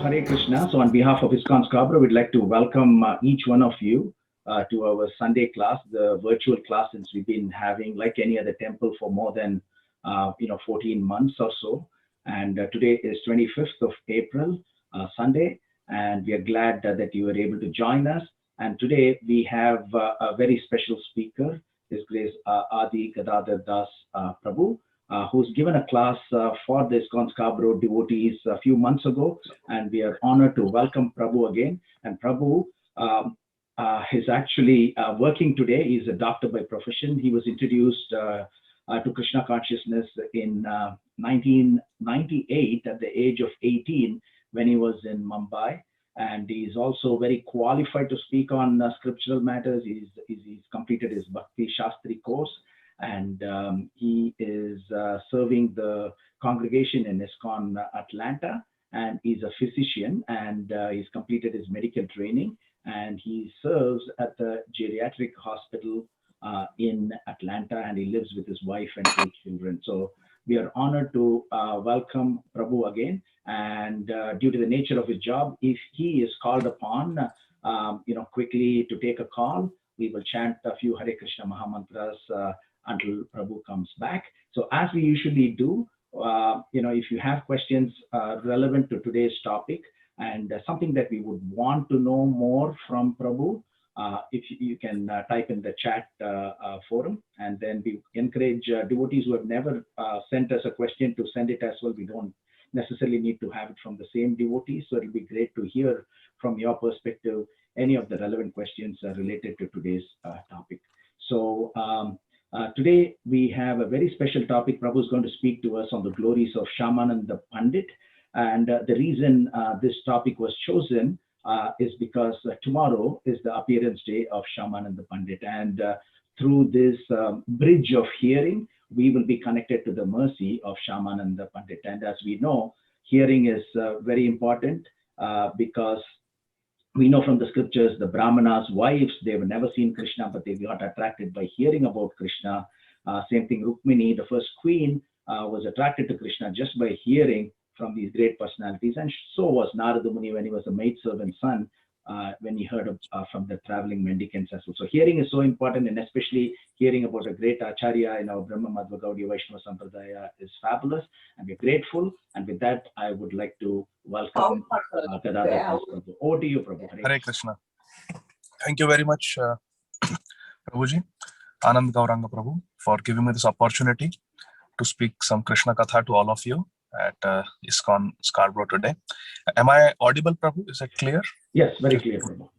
Hare Krishna. So, on behalf of ISKCON Scarborough, we'd like to welcome each one of you to our Sunday class, the virtual class, since we've been having, like any other temple, for more than 14 months or so. And today is 25th of April, Sunday, and we are glad that you were able to join us. And today we have a very special speaker, His Grace Adi Gadadhar Das Prabhu, who's given a class for the ISKCON Scarborough devotees a few months ago, and we are honored to welcome Prabhu again. And Prabhu is actually working today. He's a doctor by profession. He was introduced to Krishna consciousness in 1998 at the age of 18 when he was in Mumbai. And he's also very qualified to speak on scriptural matters. He's completed his Bhakti Shastri course, and he is serving the congregation in ISKCON Atlanta, and he's a physician, and he's completed his medical training, and he serves at the geriatric hospital in Atlanta, and he lives with his wife and 2 children. So we are honored to welcome Prabhu again, and due to the nature of his job, if he is called upon quickly to take a call, we will chant a few Hare Krishna Mahamantras until Prabhu comes back. So as we usually do, if you have questions relevant to today's topic and something that we would want to know more from Prabhu, if you can type in the chat forum, and then we encourage devotees who have never sent us a question to send it as well. We don't necessarily need to have it from the same devotees, so it'll be great to hear from your perspective any of the relevant questions related to today's topic. So today we have a very special topic. Prabhu is going to speak to us on the glories of Shyamananda Pandit, and the reason this topic was chosen is because tomorrow is the appearance day of Shyamananda Pandit, and through this bridge of hearing, we will be connected to the mercy of Shyamananda Pandit. And as we know, hearing is very important because we know from the scriptures, the Brahmana's wives, they've never seen Krishna, but they got attracted by hearing about Krishna. Same thing, Rukmini, the first queen, was attracted to Krishna just by hearing from these great personalities. And so was Narada Muni when he was a maidservant's son, when he heard from the traveling mendicants as well. So hearing is so important, and especially hearing about a great Acharya in our Brahma Madhva Gaudiya Vaishnava Sampradaya is fabulous, and we're grateful. And with that, I would like to welcome Gadadhar Das Prabhu. Over to you, Prabhu. Hare Krishna. Thank you very much, Prabhuji, Anand Gauranga Prabhu, for giving me this opportunity to speak some Krishna Katha to all of you at ISKCON Scarborough today. Am I audible, Prabhu? Is it clear? Yes, very clear, Prabhu.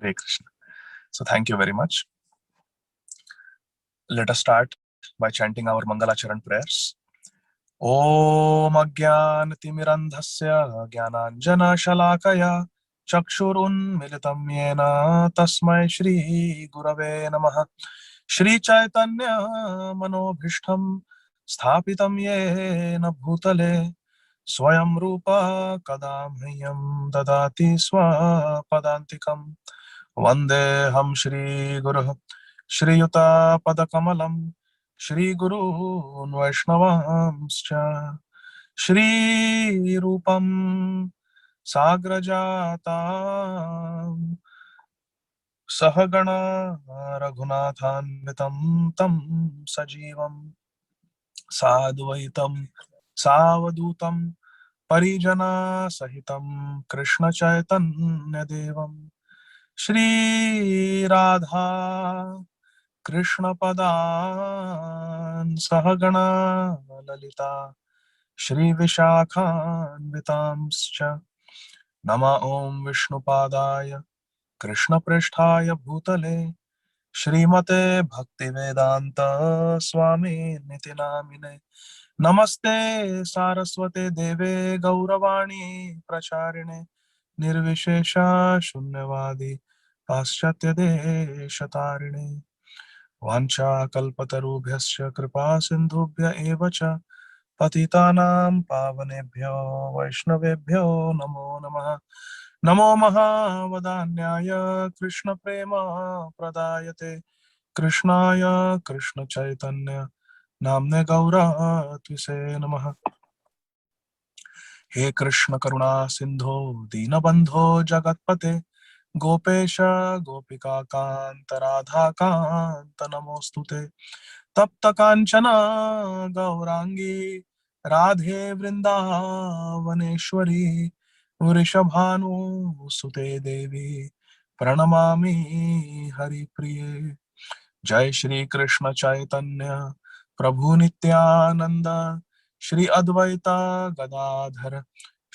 Hare Krishna. So thank you very much. Let us start by chanting our Mangalacharan prayers. Om Ajnanatimirandhasya Jnananjana Shalakaya Chakshurunmilitam Yena Tasmai Shri Gurave Namaha. Shri Chaitanya Manobhishtam Sthapitam Yena Bhutale Swayam Rupa Kadamhyam Dadati Swapadantikam Vandeham Shri Guru Shri Yuta Padakamalam Shri Guru Vaishnavamscha Shri Rupam Sagrajatam Sahagana Raghunathanvitam Tam Sajivam Sadvaitam Savadutam Parijana Sahitam Krishna Chaitanya Devam Shri Radha Krishna Padan Sahagana Lalita Shri Vishakhan Vitamscha Nama Om Vishnu Padaya Krishna Prishthaya Bhutale Shrimate Bhakti Vedanta Swami Niti Namine Namaste Saraswate Deve Gauravani Pracharine Nirvishesha Shunyavadi Paschatya Deshatarine Vancha Kalpatarubhyasya Kripa Sindhubhya Evacha Patitanam Pavanebhyo Vaishnavebhyo Namo Namaha. Namo Mahavadanyaya Krishna Prema Pradayate Krishnaya Krishna Chaitanya Namne Gaura Twise Namaha. हे कृष्ण करुणा सिंधो दीनबंधो जगतपते गोपेश गोपिका कांत राधा कांत नमोस्तुते तप्त कांचन गौरांगी राधे वृंदावनेश्वरी वृषभानुसुते देवी प्रणमामि हरिप्रिये। जय श्री कृष्ण चैतन्य प्रभु नित्यानंद श्री अद्वैता गदाधर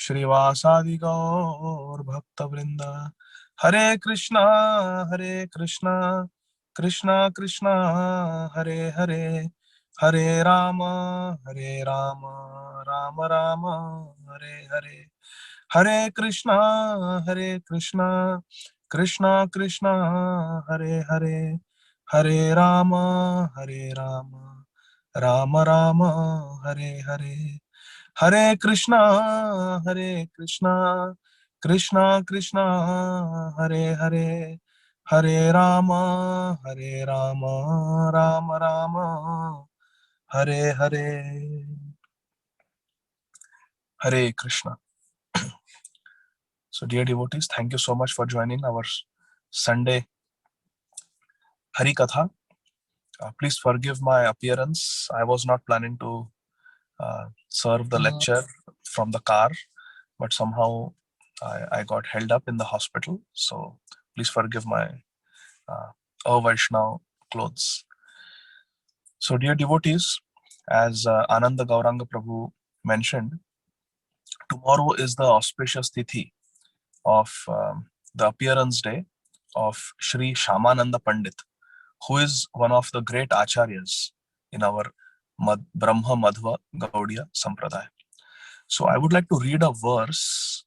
श्रीवासादि गौर भक्त वृंद। हरे कृष्णा कृष्णा कृष्णा हरे हरे, हरे राम राम राम हरे हरे। हरे कृष्णा कृष्णा कृष्णा हरे हरे, हरे राम राम राम हरे हरे। हरे कृष्णा कृष्णा कृष्णा हरे हरे, हरे Ram Ram Ram Hare Hare. Hare Krishna. So, dear devotees, thank you so much for joining our Sunday Hari Katha. Please forgive my appearance. I was not planning to serve the lecture from the car, but somehow I got held up in the hospital. So, please forgive my Vaishnav clothes. So, dear devotees, as Ananda Gauranga Prabhu mentioned, tomorrow is the auspicious tithi of the appearance day of Sri Shamananda Pandit, who is one of the great acharyas in our Brahma Madhva Gaudiya Sampradaya. So I would like to read a verse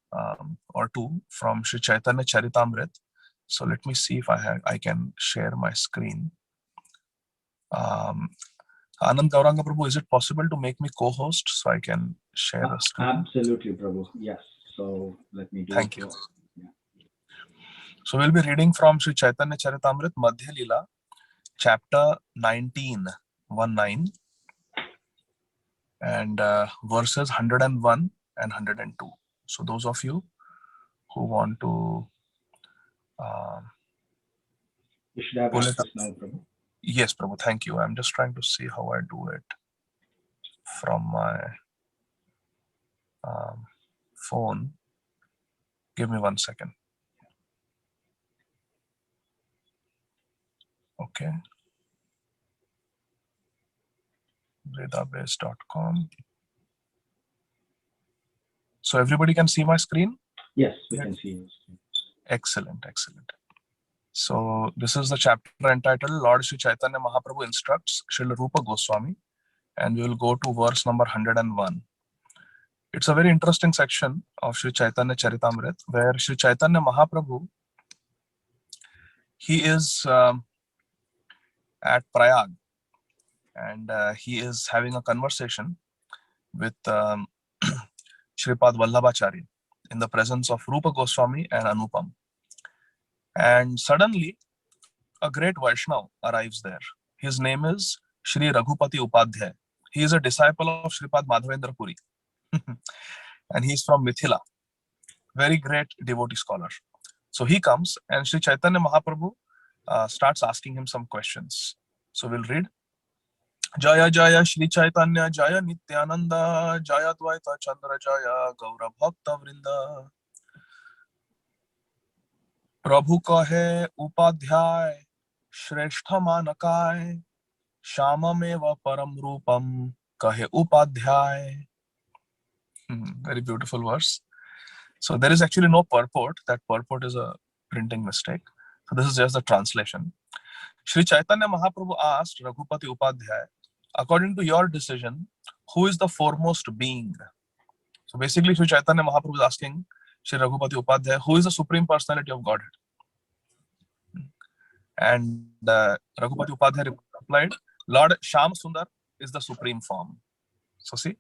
or two from Sri Chaitanya Charitamrit. So let me see if I can share my screen. Anand Gauranga Prabhu, is it possible to make me co-host so I can share the screen? Absolutely, Prabhu. Yes. So let me do Thank it. you. Yeah. So we'll be reading from Sri Chaitanya Charitamrit Madhya Lila, chapter 19, 1-9, and verses 101 and 102. So those of you who want to You should have pull it access up. now, Prabhu. Yes, Prabhu, thank you. I'm just trying to see how I do it from my phone. Give me 1 second. Okay. Vedabase.com. So everybody can see my screen? Yes, we can see you. Excellent, excellent. So this is the chapter entitled Lord Sri Chaitanya Mahaprabhu instructs Srila Rupa Goswami, and we will go to verse number 101. It's a very interesting section of Sri Chaitanya Charitamrit, where Sri Chaitanya Mahaprabhu, he is at Prayag, and he is having a conversation with Shripad Vallabhacharya in the presence of Rupa Goswami and Anupam. And suddenly, a great Vaishnav arrives there. His name is Shri Raghupati Upadhyay. He is a disciple of Shripad Madhavendra Puri. And he's from Mithila. Very great devotee scholar. So he comes and Sri Chaitanya Mahaprabhu starts asking him some questions. So we'll read. Jaya Jaya Shri Chaitanya Jaya Nityananda Jaya Dvaita Chandra Jaya Gaura Bhakta Vrinda. प्रभु कहे उपाध्याय श्रेष्ठ मानकाय श्याममेव परम रूपम कहे Upadhyay. Very beautiful verse. So there is actually no purport. That purport is a printing mistake. So this is just the translation. Shri Chaitanya Mahaprabhu asked Raghupati Upadhyay, according to your decision, who is the foremost being? So basically Shri Chaitanya Mahaprabhu is asking Shri Raghupati Upadhyay, who is the Supreme Personality of Godhead? And Raghupati Upadhyay replied, Lord Sham Sundar is the supreme form. So see,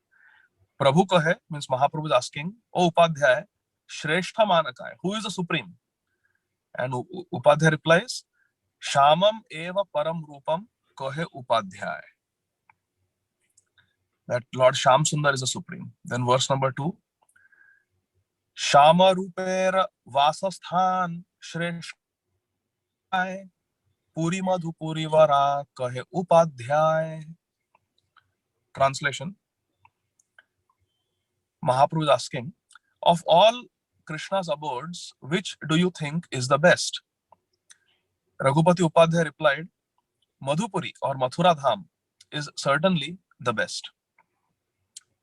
Prabhu kahe means Mahaprabhu is asking, oh Upadhyay, Shreshtha Manakaya, who is the supreme? And Upadhyay replies, Shamam eva param rupam kahe Upadhyay. That Lord Sham Sundar is the supreme. Then verse number 2, Shyam रूपेर वासस्थान श्रेष्ठ पुरी मधुपुरी वरा कहे Upadhyay. Translation: Mahaprabhu is asking, of all Krishna's abodes, which do you think is the best? Raghupati Upadhyay replied, Madhupuri or Mathura Dham is certainly the best.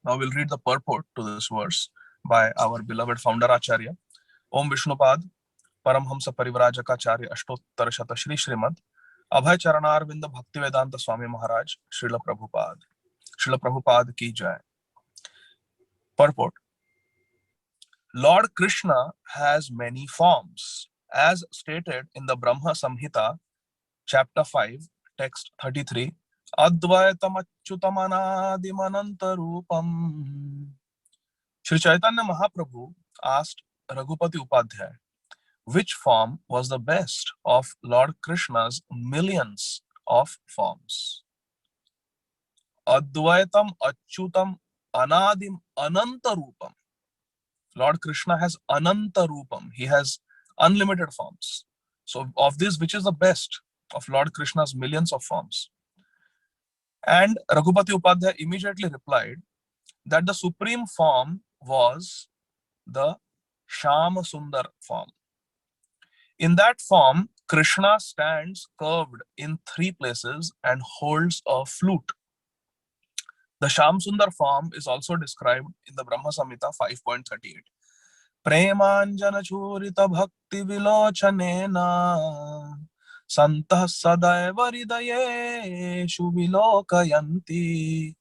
Now we'll read the purport to this verse by our beloved founder Acharya. Om Vishnupad Paramhamsa Parivrajaka Ashtottar Shata Shri Srimad Abhay Charanarvinda Bhaktivedanta Swami Maharaj Srila Prabhupada ki jai. Purport: Lord Krishna has many forms, as stated in the Brahma Samhita, chapter 5, text 33. Advaitam achyutam anadim anantarupam. Sri Chaitanya Mahaprabhu asked Raghupati Upadhyay, which form was the best of Lord Krishna's millions of forms? Advaitam achyutam anadim anantarupam. Lord Krishna has ananta rupam. He has unlimited forms. So of this, which is the best of Lord Krishna's millions of forms? And Raghupati Upadhyay immediately replied that the supreme form was the Shyama Sundar form. In that form, Krishna stands curved in three places and holds a flute. The Shyam Sundar form is also described in the Brahma Samhita 5.38. Premanjana churita bhakti vilochanena santah sadaiva hridayeshu vilokayanti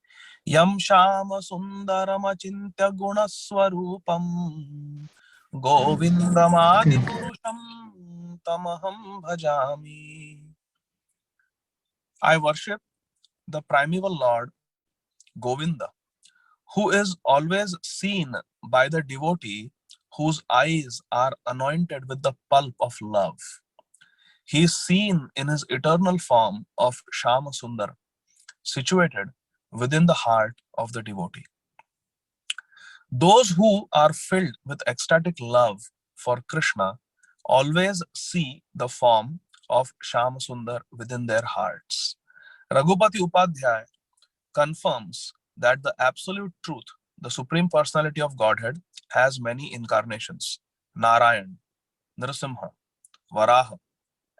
yam shama sundaram achintya gunaswarupam govindamadi purusham tamaham bhajami. I worship the primeval Lord Govinda, who is always seen by the devotee whose eyes are anointed with the pulp of love. He is seen in his eternal form of Shyama Sundar, situated within the heart of the devotee. Those who are filled with ecstatic love for Krishna always see the form of Shyama Sundar within their hearts. Raghupati Upadhyay confirms that the absolute truth, the Supreme Personality of Godhead, has many incarnations: Narayan, Narasimha, Varaha,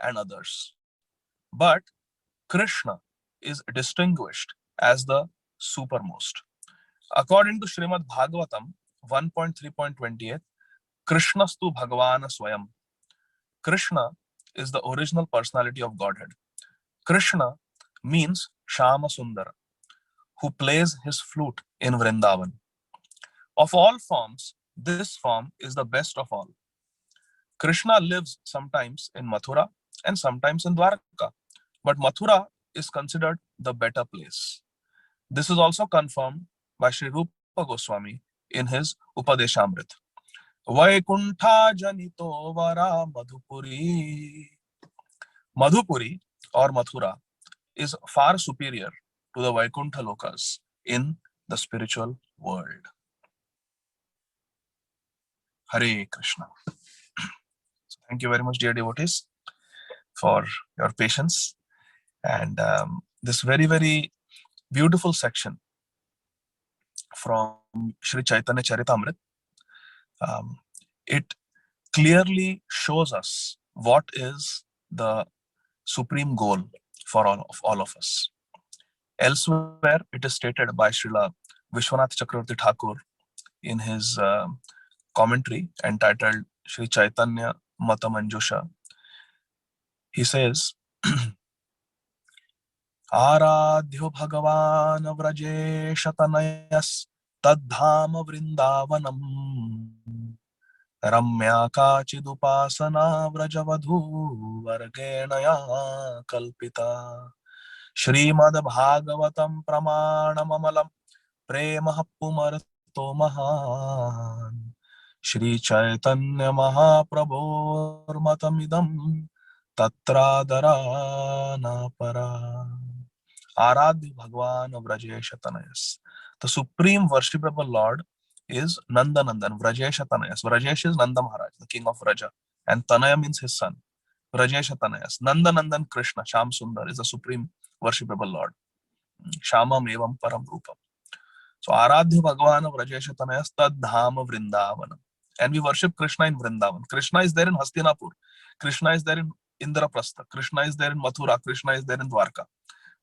and others. But Krishna is distinguished as the supermost. According to Srimad Bhagavatam 1.3.28, Krishnastu Bhagavana Swayam. Krishna is the original personality of Godhead. Krishna means Shyama Sundara, who plays his flute in Vrindavan. Of all forms, this form is the best of all. Krishna lives sometimes in Mathura and sometimes in Dwarka, but Mathura is considered the better place. This is also confirmed by Sri Rupa Goswami in his Upadeshamrit. Vaikuntha janito vara Madhupuri. Madhupuri or Mathura is far superior to the Vaikuntha lokas in the spiritual world. Hare Krishna. So thank you very much, dear devotees, for your patience and this very, very beautiful section from Sri Chaitanya Charitamrita. It clearly shows us what is the supreme goal for all of us. Elsewhere, it is stated by Srila Vishwanath Chakravarti Thakur in his commentary entitled Sri Chaitanya Mata Manjusha. He says, Aradhyo Bhagavan Vrajesha Tanayas Tadhama Vrindavanam Ramya Kachidupasana Vrajavadhu Vargenaya Kalpita Srimad Bhagavatam Pramanamamalam Premah Pumarto Mahan Shri Chaitanya Mahaprabhur Matamidam Tatradarana Para. Aradhya Bhagavan Vrajesha Tanayas. The supreme worshipable Lord is Nandanandan, Vrajesha Tanayas. Vrajesh is Nanda Maharaj, the king of Vraja, and Tanaya means his son. Vrajesha Tanayas. Nandanandan Krishna, Sham Sundar, is the supreme worshipable Lord. Shamam evam param rupam. So Aradhya Bhagavana Vrajesha Tanayas Tad Dhama Vrindavanam. And we worship Krishna in Vrindavan. Krishna is there in Hastinapur. Krishna is there in Indraprastha. Krishna is there in Mathura. Krishna is there in Dwarka.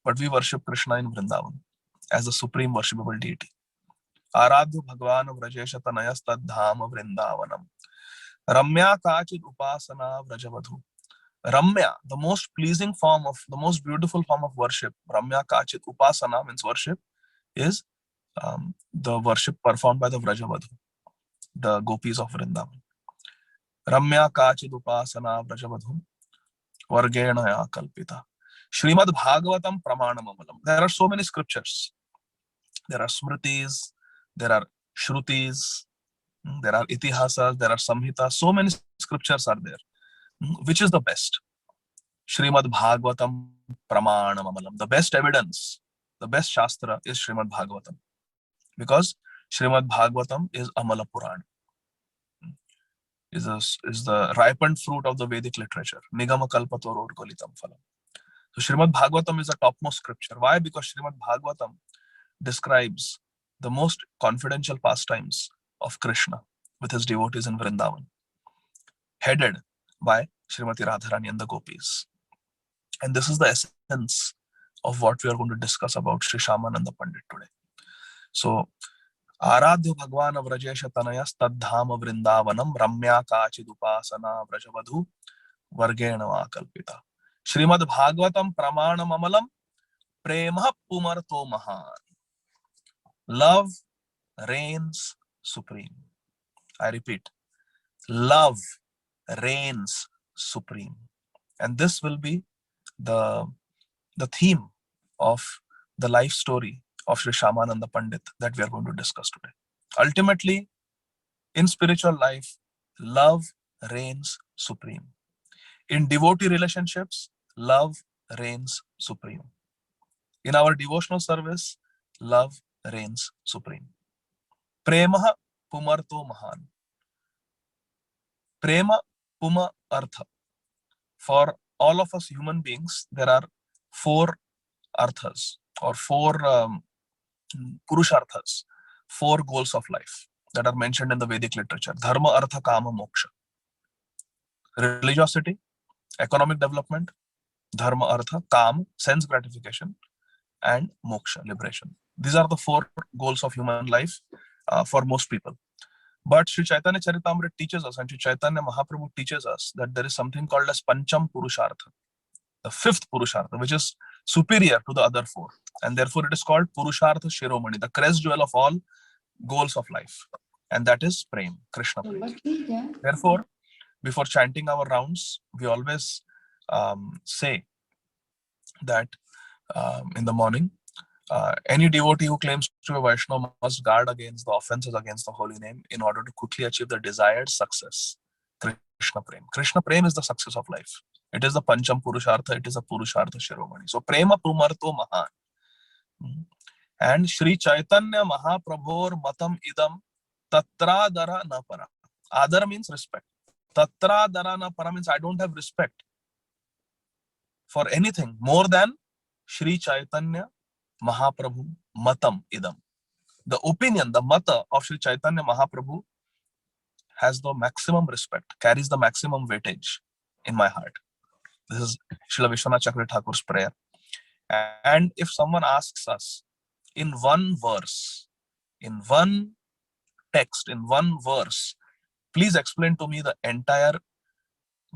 But we worship Krishna in Vrindavan as the supreme worshipable deity. Aradhya Bhagavana Vrajesha Tanayas Tad Dhama Vrindavanam. Ramya Kachid Upasana Vrajavadhu. Ramya, the most pleasing form of, the most beautiful form of worship, Ramya Kachit Upasana means worship, is the worship performed by the Vrajavadhu, the gopis of Vrindavan. Ramya Kachit Upasana Vrajavadhu Vargenaya Kalpita. Srimad Bhagavatam Pramanamamalam. There are so many scriptures. There are smritis, there are shrutis, there are itihasas, there are samhitas. So many scriptures are there. Which is the best? Srimad Bhagavatam Pramanamamalam. The best evidence, the best shastra is Srimad Bhagavatam. Because Srimad Bhagavatam is Amala Purana. Is the ripened fruit of the Vedic literature. Nigama Kalpatorod Kolitam Phalam. So Srimad Bhagavatam is the topmost scripture. Why? Because Srimad Bhagavatam describes the most confidential pastimes of Krishna with his devotees in Vrindavan, headed by Srimati Radharani and the gopis. And this is the essence of what we are going to discuss about Sri Shyamananda Pandit today. So, Aradhya Bhagavana Vrajesha Tanayas Tadhama Vrindavanam Ramya Kachidupasana Vrajavadhu Vargenava Kalpita. Srimad Bhagavatam Pramanamamalam Prema Pumarto Mahan. Love reigns supreme. I repeat, love reigns supreme. And this will be the theme of the life story of Sri Shyamananda Pandit that we are going to discuss today. Ultimately, in spiritual life, love reigns supreme. In devotee relationships, love reigns supreme. In our devotional service, love reigns supreme. Prema Pumarto Mahan. Prema Puma Artha. For all of us human beings, there are 4 arthas or 4 purusharthas, 4 goals of life that are mentioned in the Vedic literature. Dharma, Artha, Kama, Moksha. Religiosity, economic development, Dharma, Artha, Kama, sense gratification, and Moksha, liberation. These are the 4 goals of human life for most people. But Sri Chaitanya Charitamrita teaches us, and Sri Chaitanya Mahaprabhu teaches us that there is something called as Pancham Purushartha, the 5th Purushartha, which is superior to the other 4. And therefore it is called Purushartha Shiromani, the crest jewel of all goals of life. And that is Prem, Krishna Prem. Therefore, before chanting our rounds, we always say that in the morning, any devotee who claims to be a Vaishnava must guard against the offenses against the holy name in order to quickly achieve the desired success. Krishna Prem. Krishna Prem is the success of life. It is the Pancham Purushartha. It is a Purushartha Shiromani. So Prema Pumarto Mahan. And Sri Chaitanya Mahaprabhor Matam Idam Tatra Dara Na Para. Adara means respect. Tatra Dara Na Para means I don't have respect for anything more than Sri Chaitanya Mahaprabhu Matam Idam. The opinion, the mata of Sri Chaitanya Mahaprabhu has the maximum respect, carries the maximum weightage in my heart. This is Srila Vishwanath Chakravarti Thakur's prayer. And if someone asks us in one verse, in one text, in one verse, please explain to me the entire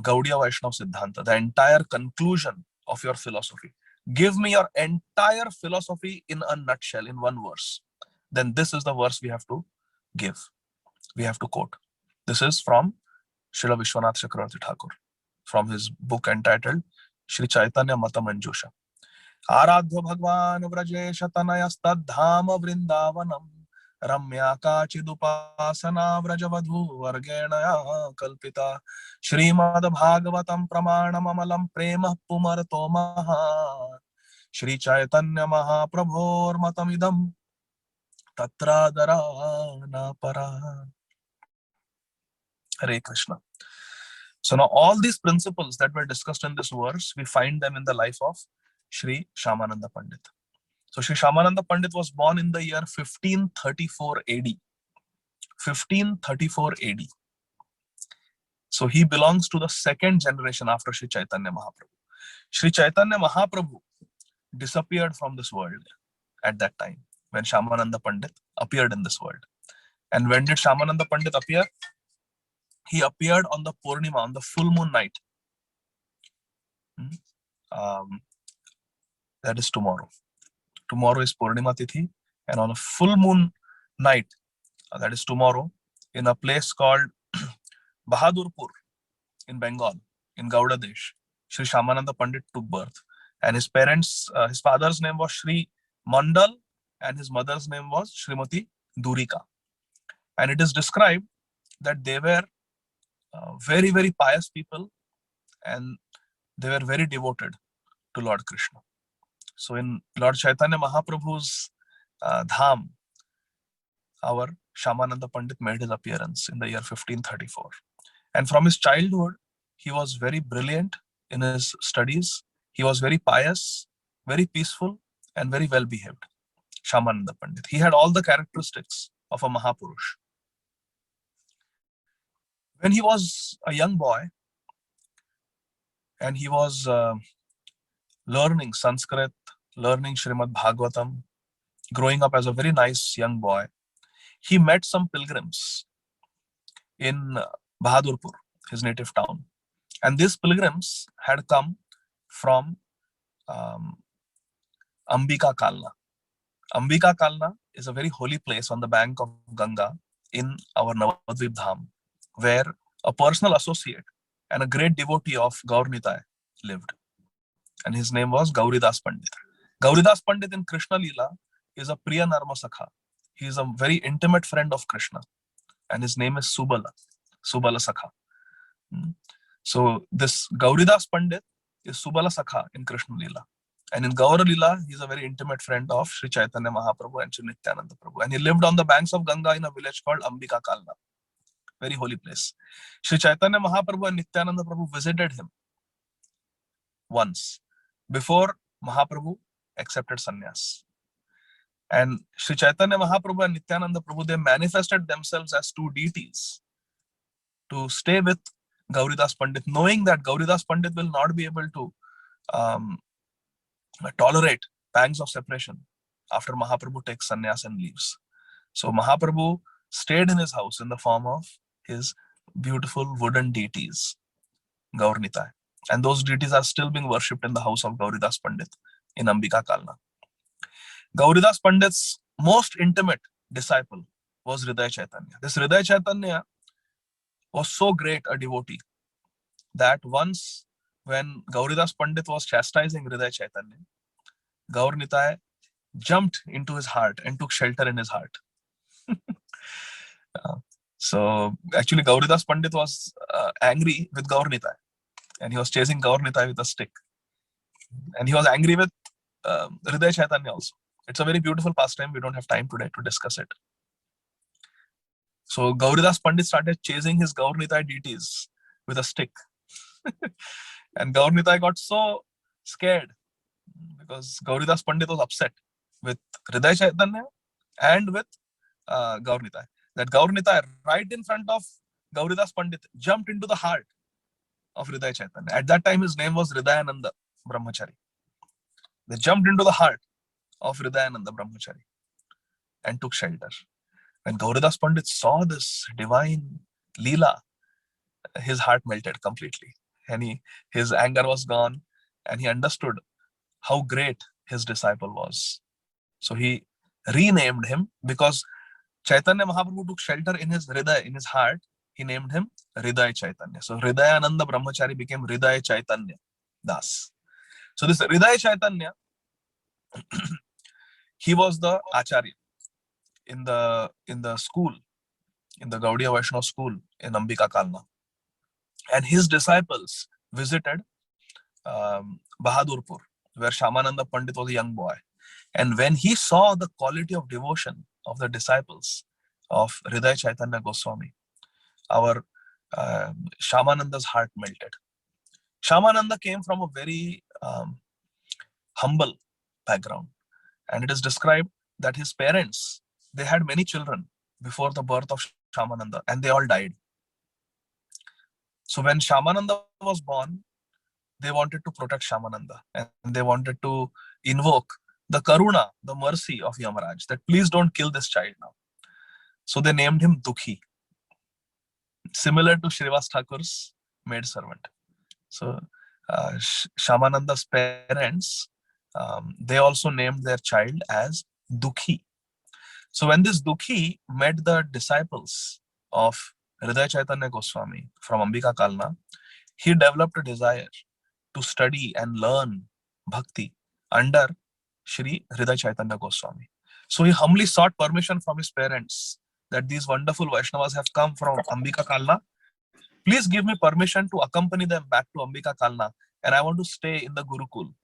Gaudiya Vaishnava Siddhanta, the entire conclusion of your philosophy. Give me your entire philosophy in a nutshell, in one verse. Then this is the verse we have to give. We have to quote. This is from Srila Vishwanath Chakravarti Thakur, from his book entitled Sri Chaitanya Mata Manjusha. Aradhya Bhagwan Vrajesha Tanayas Tadhama Vrindavanam Ramya Kachidupasana Vrajavadhu Vargenaya Kalpita Srimad Bhagavatam Pramanamamalam Prema Pumarto Maha Sri Chaitanya Mahaprabhor Matamidam Tatra na para. Hare Krishna. So now all these principles that were discussed in this verse, we find them in the life of Sri Shyamananda Pandit. So Sri Shyamananda Pandit was born in the year 1534 AD. 1534 AD. So he belongs to the second generation after Sri Chaitanya Mahaprabhu. Sri Chaitanya Mahaprabhu disappeared from this world at that time when Shyamananda Pandit appeared in this world. And when did Shyamananda Pandit appear? He appeared on the Purnima, on the full moon night. That is tomorrow. Tomorrow is Purnima Tithi, and on a full moon night, that is tomorrow, in a place called Bahadurpur in Bengal, in Gauda Desh, Sri Shyamananda Pandit took birth. And his parents, his father's name was Sri Mandal, and his mother's name was Srimati Durika. And it is described that they were very, very pious people, and they were very devoted to Lord Krishna. So in Lord Chaitanya Mahaprabhu's dham, our Shyamananda Pandit made his appearance in the year 1534. And from his childhood, he was very brilliant in his studies. He was very pious, very peaceful, and very well behaved. Shyamananda Pandit. He had all the characteristics of a Mahapurush. When he was a young boy and he was learning Sanskrit, learning Srimad Bhagavatam, growing up as a very nice young boy, he met some pilgrims in Bahadurpur, his native town. And these pilgrims had come from Ambika Kalna. Ambika Kalna is a very holy place on the bank of Ganga in our Navadvip Dham, where a personal associate and a great devotee of Gaur Nitai lived. And his name was Gauridas Pandit. Gauridas Pandit in Krishna Leela is a Priya Narma Sakha. He is a very intimate friend of Krishna. And his name is Subala Sakha. So this Gauridas Pandit is Subala Sakha in Krishna Leela. And in Gaur Leela, he is a very intimate friend of Sri Chaitanya Mahaprabhu and Sri Nityananda Prabhu. And he lived on the banks of Ganga in a village called Ambika Kalna. Very holy place. Sri Chaitanya Mahaprabhu and Nityananda Prabhu visited him once before Mahaprabhu accepted sannyas. And Sri Chaitanya Mahaprabhu and Nityananda Prabhu, they manifested themselves as two deities to stay with Gauridas Pandit, knowing that Gauridas Pandit will not be able to tolerate pangs of separation after Mahaprabhu takes sannyas and leaves. So Mahaprabhu stayed in his house in the form of his beautiful wooden deities, Gaur Nitai. And those deities are still being worshipped in the house of Gauridas Pandit in Ambika Kalna. Gauridas Pandit's most intimate disciple was Hridaya Chaitanya. This Hridaya Chaitanya was so great a devotee that once when Gauridas Pandit was chastising Hridaya Chaitanya, Gaur Nitai jumped into his heart and took shelter in his heart. So actually Gauridas Pandit was angry with Gaur Nitai, and he was chasing Gaur Nitai with a stick. And he was angry with Hridaya Chaitanya also. It's a very beautiful pastime. We don't have time today to discuss it. So Gauridas Pandit started chasing his Gaur Nitai deities with a stick. And Gaur Nitai got so scared because Gauridas Pandit was upset with Hridaya Chaitanya and with Gaur Nitai. That Gaur Nitai, right in front of Gauridas Pandit, jumped into the heart of Hridaya Chaitanya. At that time, his name was Hridayananda Brahmachari. They jumped into the heart of Hridayananda Brahmachari and took shelter. When Gauridas Pandit saw this divine Leela, his heart melted completely. And his anger was gone, and he understood how great his disciple was. So he renamed him, because Chaitanya Mahaprabhu took shelter in his Hridaya, in his heart. He named him Hridaya Chaitanya. So Hridayananda Brahmachari became Hridaya Chaitanya Das. So this Hridaya Chaitanya, he was the Acharya in the school, in the Gaudiya Vaishnava school in Ambika Kalna. And his disciples visited Bahadurpur, where Shyamananda Pandit was a young boy. And when he saw the quality of devotion of the disciples of Hriday Chaitanya Goswami, our Shyamananda's heart melted. Shyamananda came from a very humble background, and it is described that his parents, they had many children before the birth of Shyamananda, and they all died. So when Shyamananda was born, they wanted to protect Shyamananda, and they wanted to invoke the karuna, the mercy of Yamaraj, that please don't kill this child now. So they named him Dukhi, similar to Shrivas Thakur's maidservant. So Shyamananda's parents, they also named their child as Dukhi. So when this Dukhi met the disciples of Hriday Chaitanya Goswami from Ambika Kalna, he developed a desire to study and learn bhakti under Shri Hriday Chaitanya Goswami. So he humbly sought permission from his parents that these wonderful Vaishnavas have come from Ambika Kalna. Please give me permission to accompany them back to Ambika Kalna, and I want to stay in the Gurukul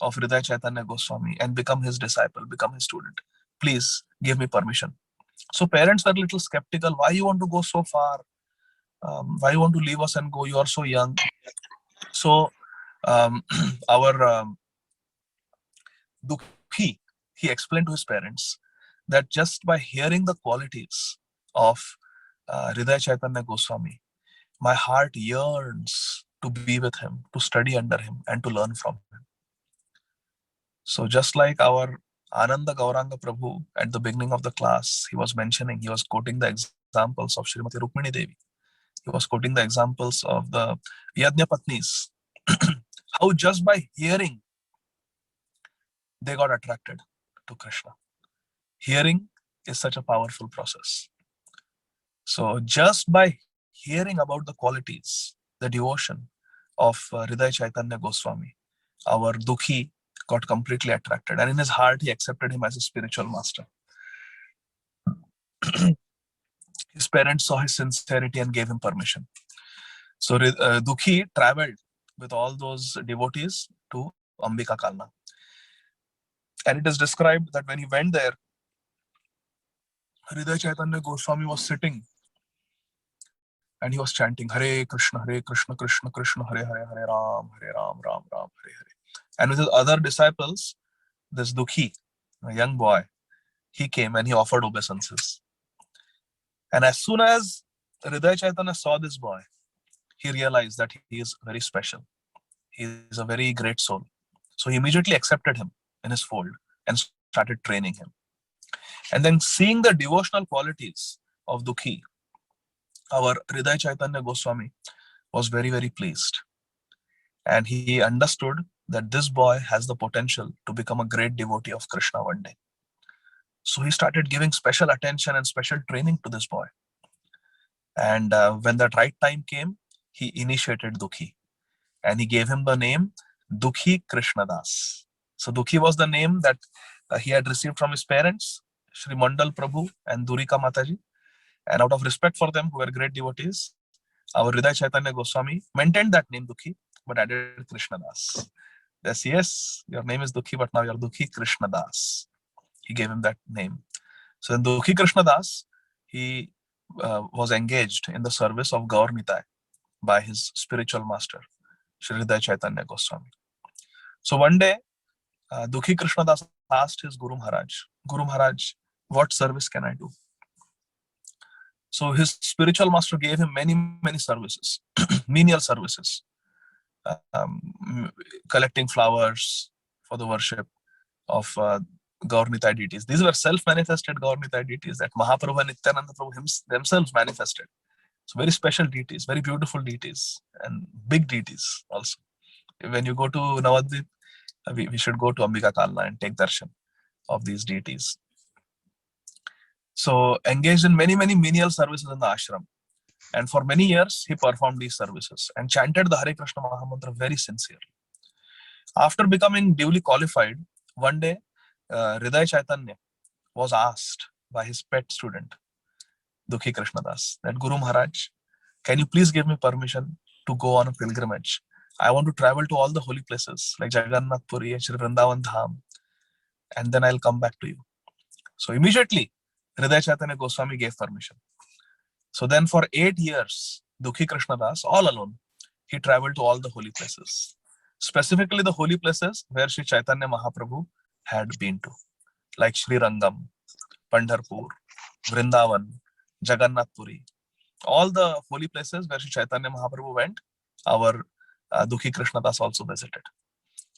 of Hriday Chaitanya Goswami and become his disciple, become his student. Please give me permission. So parents were a little skeptical. Why you want to go so far? Why you want to leave us and go? You are so young. So our Dukhi, he explained to his parents that just by hearing the qualities of Hriday Chaitanya Goswami, my heart yearns to be with him, to study under him, and to learn from him. So just like our Ananda Gauranga Prabhu at the beginning of the class, he was mentioning, he was quoting the examples of Srimati Rukmini Devi. He was quoting the examples of the Yajnapatnis. How just by hearing, they got attracted to Krishna. Hearing is such a powerful process. So just by hearing about the qualities, the devotion of Hriday Chaitanya Goswami, our Dukhi got completely attracted, and in his heart he accepted him as a spiritual master. His parents saw his sincerity and gave him permission. So Dukhi traveled with all those devotees to Ambika Kalna. And it is described that when he went there, Hriday Chaitanya Goswami was sitting and he was chanting Hare Krishna, Krishna Krishna, Hare Hare, Hare Ram, Ram Ram, Hare Hare. And with his other disciples, this Dukhi, a young boy, he came and he offered obeisances. And as soon as Hriday Chaitanya saw this boy, he realized that he is very special. He is a very great soul. So he immediately accepted him in his fold and started training him. And then seeing the devotional qualities of Dukhi, our Hriday Chaitanya Goswami was very, very pleased. And he understood that this boy has the potential to become a great devotee of Krishna one day. So he started giving special attention and special training to this boy. And when that right time came, he initiated Dukhi. And he gave him the name Dukhi Krishnadas. So Dukhi was the name that he had received from his parents, Shri Mandal Prabhu and Durika Mataji. And out of respect for them, who were great devotees, our Hriday Chaitanya Goswami maintained that name Dukhi, but added Krishnadas. Yes, your name is Dukhi, but now you're Dukhi Krishnadas. He gave him that name. So in Dukhi Krishnadas, he was engaged in the service of Gaur Nitai by his spiritual master, Shri Hriday Chaitanya Goswami. So one day, Dukhi Krishnadas asked his Guru Maharaj, what service can I do? So his spiritual master gave him many, many services, menial services, collecting flowers for the worship of Gaur Nitai deities. These were self-manifested Gaur Nitai deities that Mahaprabhu and Nityananda Prabhu themselves manifested. So very special deities, very beautiful deities, and big deities also. When you go to Navadvip, we should go to Ambika Kalna and take darshan of these deities. So engaged in many, many menial services in the ashram. And for many years, he performed these services and chanted the Hare Krishna Mahamantra very sincerely. After becoming duly qualified, one day, Hriday Chaitanya was asked by his pet student, Dukhi Krishnadas, that Guru Maharaj, can you please give me permission to go on a pilgrimage? I want to travel to all the holy places like Jagannath Puri and Shri Vrindavan Dham, and then I'll come back to you. So immediately, Hriday Chaitanya Goswami gave permission. So then for 8 years, Dukhi Krishnadas, all alone, he traveled to all the holy places. Specifically the holy places where Sri Chaitanya Mahaprabhu had been to, like Sri Rangam, Pandharpur, Vrindavan, Jagannath Puri. All the holy places where Sri Chaitanya Mahaprabhu went, our Dukhi Krishnadas also visited.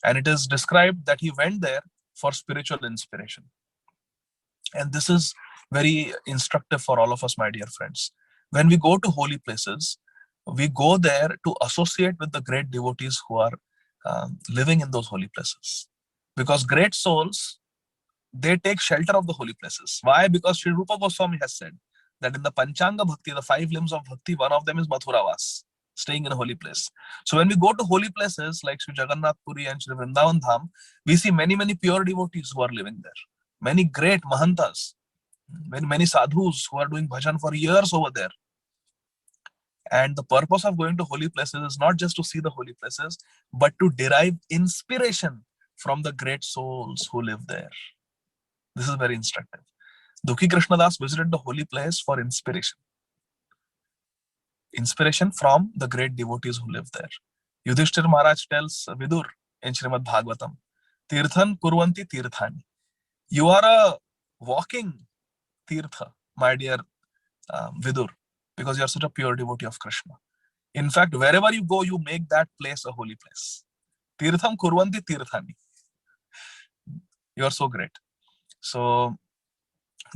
And it is described that he went there for spiritual inspiration. And this is very instructive for all of us, my dear friends. When we go to holy places, we go there to associate with the great devotees who are living in those holy places. Because great souls, they take shelter of the holy places. Why? Because Sri Rupa Goswami has said that in the Panchanga Bhakti, the 5 limbs of Bhakti, one of them is Mathuravas, staying in a holy place. So when we go to holy places like Sri Jagannath Puri and Sri Vrindavan Dham, we see many, many pure devotees who are living there. Many great Mahantas, many sadhus who are doing bhajan for years over there. And the purpose of going to holy places is not just to see the holy places, but to derive inspiration from the great souls who live there. This is very instructive. Dukhi Krishnadas visited the holy place for inspiration. Inspiration from the great devotees who live there. Yudhishthir Maharaj tells Vidur in Srimad Bhagavatam, Tirthan Kurvanti Tirthani. You are a walking Tirtha, my dear Vidur, because you are such a pure devotee of Krishna. In fact, wherever you go, you make that place a holy place. Tirtham Kurvanti Tirthani. You are so great. So,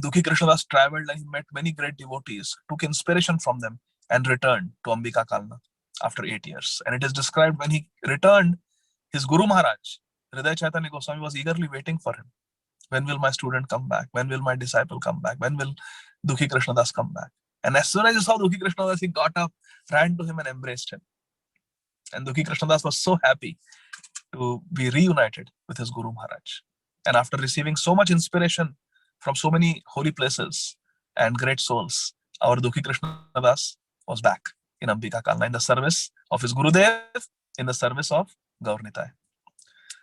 Dukhi Krishnadas traveled and he met many great devotees, took inspiration from them, and returned to Ambika Kalna after 8 years. And it is described when he returned, his Guru Maharaj, Hriday Chaitanya Goswami, was eagerly waiting for him. When will my student come back? When will my disciple come back? When will Dukhi Krishnadas come back? And as soon as he saw Dukhi Krishnadas, he got up, ran to him and embraced him. And Dukhi Krishnadas was so happy to be reunited with his Guru Maharaj. And after receiving so much inspiration from so many holy places and great souls, our Dukhi Krishnadas was back in Ambika Kalna in the service of his Gurudev, in the service of Gaur Nitai.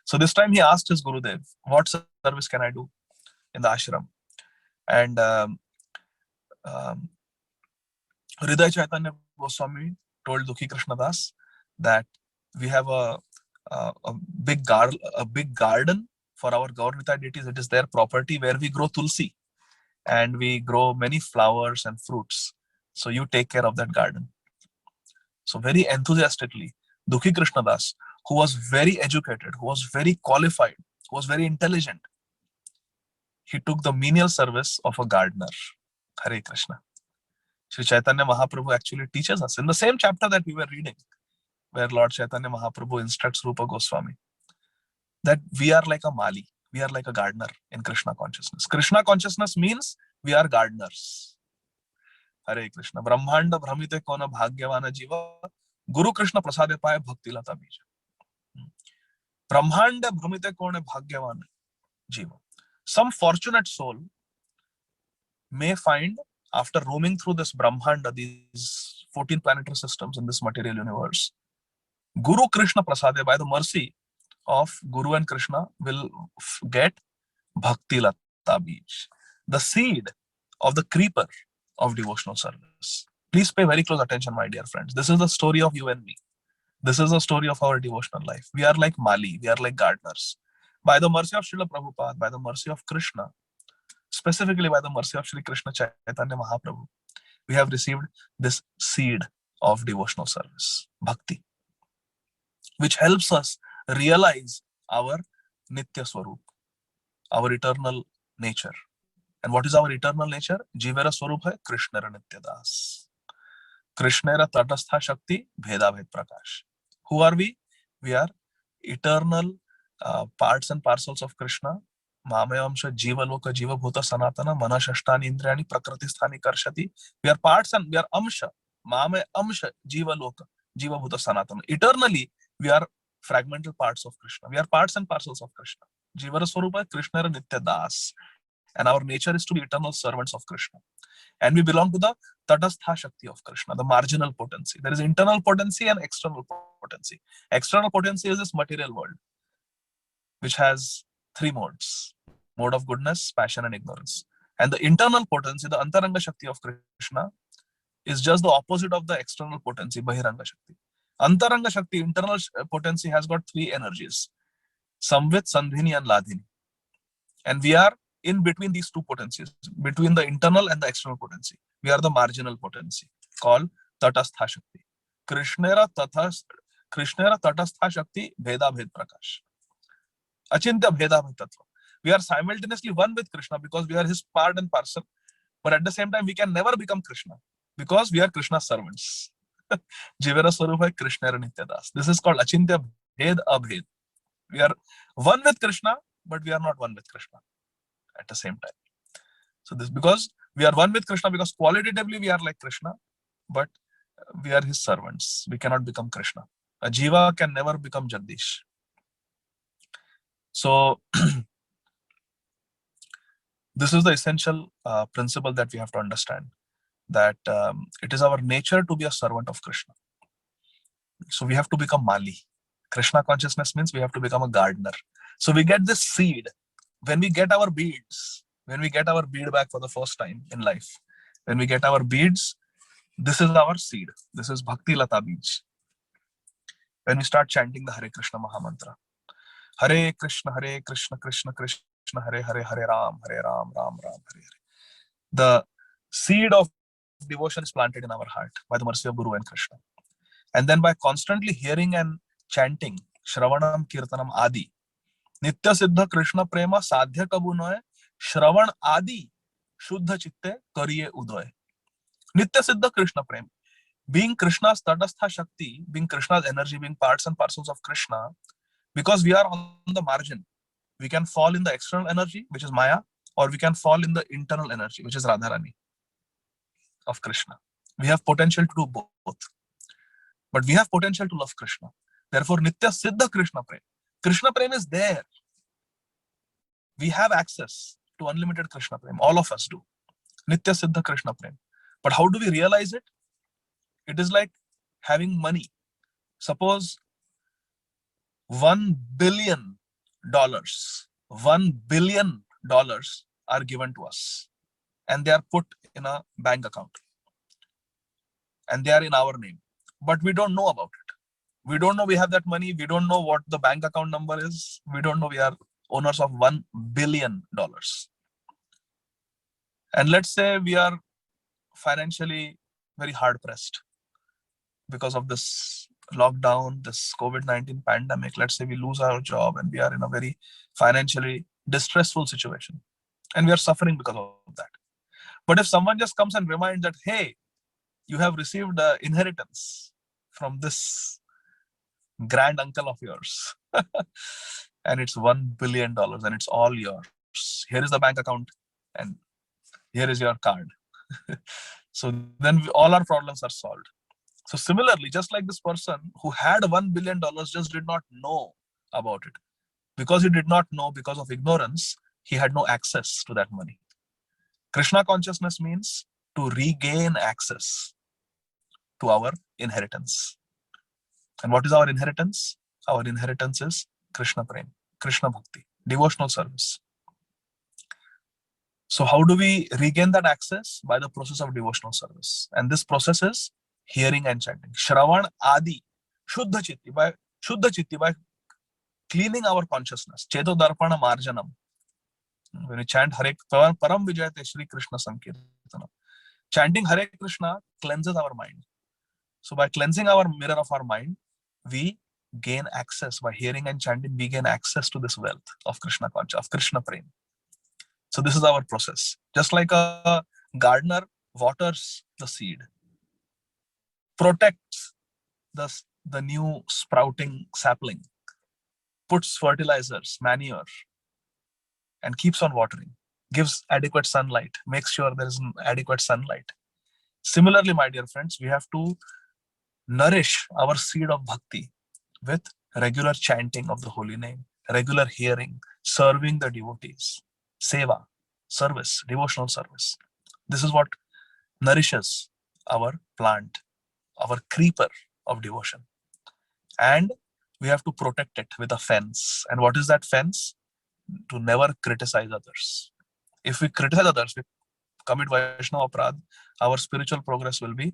So this time he asked his Gurudev, what service can I do in the ashram? And Hriday Chaitanya Goswami told Dukhi Krishnadas that we have a big garden for our Gaur Nitai deities. It is their property where we grow tulsi and we grow many flowers and fruits. So you take care of that garden. So very enthusiastically, Dukhi Krishnadas, who was very educated, who was very qualified, who was very intelligent, he took the menial service of a gardener. Hare Krishna. Sri Chaitanya Mahaprabhu actually teaches us in the same chapter that we were reading, where Lord Chaitanya Mahaprabhu instructs Rupa Goswami, that we are like a mali, we are like a gardener in Krishna consciousness. Krishna consciousness means we are gardeners. Hare Krishna. Brahmanda Brahmite Kona Bhagyavana Jiva, Guru Krishna Prasade Paye Bhakti Lata Bija. Brahmanda Brahmite Kona Bhagyavana Jiva. Some fortunate soul may find, after roaming through this Brahmanda, these 14 planetary systems in this material universe, Guru Krishna Prasade, by the mercy of Guru and Krishna, will get Bhakti Lata Bij, the seed of the creeper of devotional service. Please pay very close attention, my dear friends. This is the story of you and me. This is the story of our devotional life. We are like Mali, we are like gardeners. By the mercy of Srila Prabhupada, by the mercy of Krishna, specifically by the mercy of Sri Krishna Chaitanya Mahaprabhu, we have received this seed of devotional service, bhakti, which helps us realize our Nitya Swarup, our eternal nature. And what is our eternal nature? Jivera Swarup hai Krishnara Nitya Das. Krishnara Tatastha Shakti Bheda Bhed Prakash. Who are we? We are eternal parts and parcels of Krishna. Mamayamsha Jiva Loka Jiva Bhuta Sanatana Mana Shashtani Indriyani Prakriti Sthani Karshati. We are parts and we are Amsha. Mame Amsha Jiva Loka Jiva Bhuta Sanatana. Eternally, we are fragmental parts of Krishna. We are parts and parcels of Krishna. Jivara Swarupa Krishnara Nitya Das. And our nature is to be eternal servants of Krishna. And we belong to the Tatastha Shakti of Krishna, the marginal potency. There is internal potency and external potency. External potency is this material world, which has 3 modes: mode of goodness, passion, and ignorance. And the internal potency, the Antaranga Shakti of Krishna, is just the opposite of the external potency, Bahiranga Shakti. Antaranga Shakti, internal potency, has got three energies: Samvit, Sandhini, and Ladhini. And we are in between these two potencies, between the internal and the external potency. We are the marginal potency called Tatastha Shakti. Krishnera Tatastha Shakti Bheda Bhed Prakash. Achintya Bheda Bhed Tattva. We are simultaneously one with Krishna because we are his part and parcel. But at the same time, we can never become Krishna because we are Krishna's servants. Jivera Swarupa Krishnera Nityadas. This is called Achintya Bhed Abhed. We are one with Krishna, but we are not one with Krishna at the same time. So this, because we are one with Krishna, because qualitatively we are like Krishna, but we are his servants. We cannot become Krishna. A jiva can never become Jagdish. So this is the essential principle that we have to understand, that it is our nature to be a servant of Krishna. So we have to become Mali. Krishna consciousness means we have to become a gardener. So we get this seed when we get our beads, when we get our bead back for the first time in life. When we get our beads, this is our seed. This is Bhakti Lata Beej. When we start chanting the Hare Krishna Mahamantra. Hare Krishna, Krishna Krishna, Hare Hare, Hare Ram, Ram Ram, Hare Hare. The seed of devotion is planted in our heart by the mercy of Guru and Krishna. And then by constantly hearing and chanting Shravanam Kirtanam Adi, Nitya Siddha Krishna Prema Sadhya Kabunoy, Shravan Adi, Shuddha Chitte Kariye Udoy. Nitya Siddha Krishna Prema. Being Krishna's Tatastha Shakti, being Krishna's energy, being parts and parcels of Krishna, because we are on the margin, we can fall in the external energy, which is Maya, or we can fall in the internal energy, which is Radharani of Krishna. We have potential to do both. But we have potential to love Krishna. Therefore, Nitya Siddha Krishna Prem. Krishna Prem is there. We have access to unlimited Krishna Prem. All of us do. Nitya Siddha Krishna Prem. But how do we realize it? It is like having money. Suppose $1 billion are given to us, and they are put in a bank account, and they are in our name, but we don't know about it. We don't know we have that money. We don't know what the bank account number is. We don't know we are owners of $1 billion. And let's say we are financially very hard pressed because of this lockdown, this COVID-19 pandemic. Let's say we lose our job and we are in a very financially distressful situation, and we are suffering because of that. But if someone just comes and reminds that, hey, you have received an inheritance from this grand uncle of yours, and it's $1 billion and it's all yours. Here is the bank account and here is your card. So then all our problems are solved. So similarly, just like this person who had $1 billion just did not know about it. Because he did not know, because of ignorance, he had no access to that money. Krishna consciousness means to regain access to our inheritance. And what is our inheritance? Our inheritance is Krishna Prem, Krishna Bhakti, devotional service. So how do we regain that access? By the process of devotional service. And this process is hearing and chanting. Shravan Adi, Shuddha Chitti, by cleaning our consciousness. Cheto Darpana Marjanam. When we chant Hare Param Vijayate Shri Krishna Sankirtanam. Chanting Hare Krishna cleanses our mind. So by cleansing our mirror of our mind, we gain access. By hearing and chanting, we gain access to this wealth of Krishna consciousness, of Krishna Prem. So this is our process. Just like a gardener waters the seed, protects the new sprouting sapling, puts fertilizers, manure, and keeps on watering, gives adequate sunlight, makes sure there is adequate sunlight. Similarly, my dear friends, we have to nourish our seed of bhakti with regular chanting of the holy name, regular hearing, serving the devotees, seva, service, devotional service. This is what nourishes our plant, our creeper of devotion. And we have to protect it with a fence. And what is that fence? To never criticize others. If we criticize others, we commit Vaishnava Aparadh, our spiritual progress will be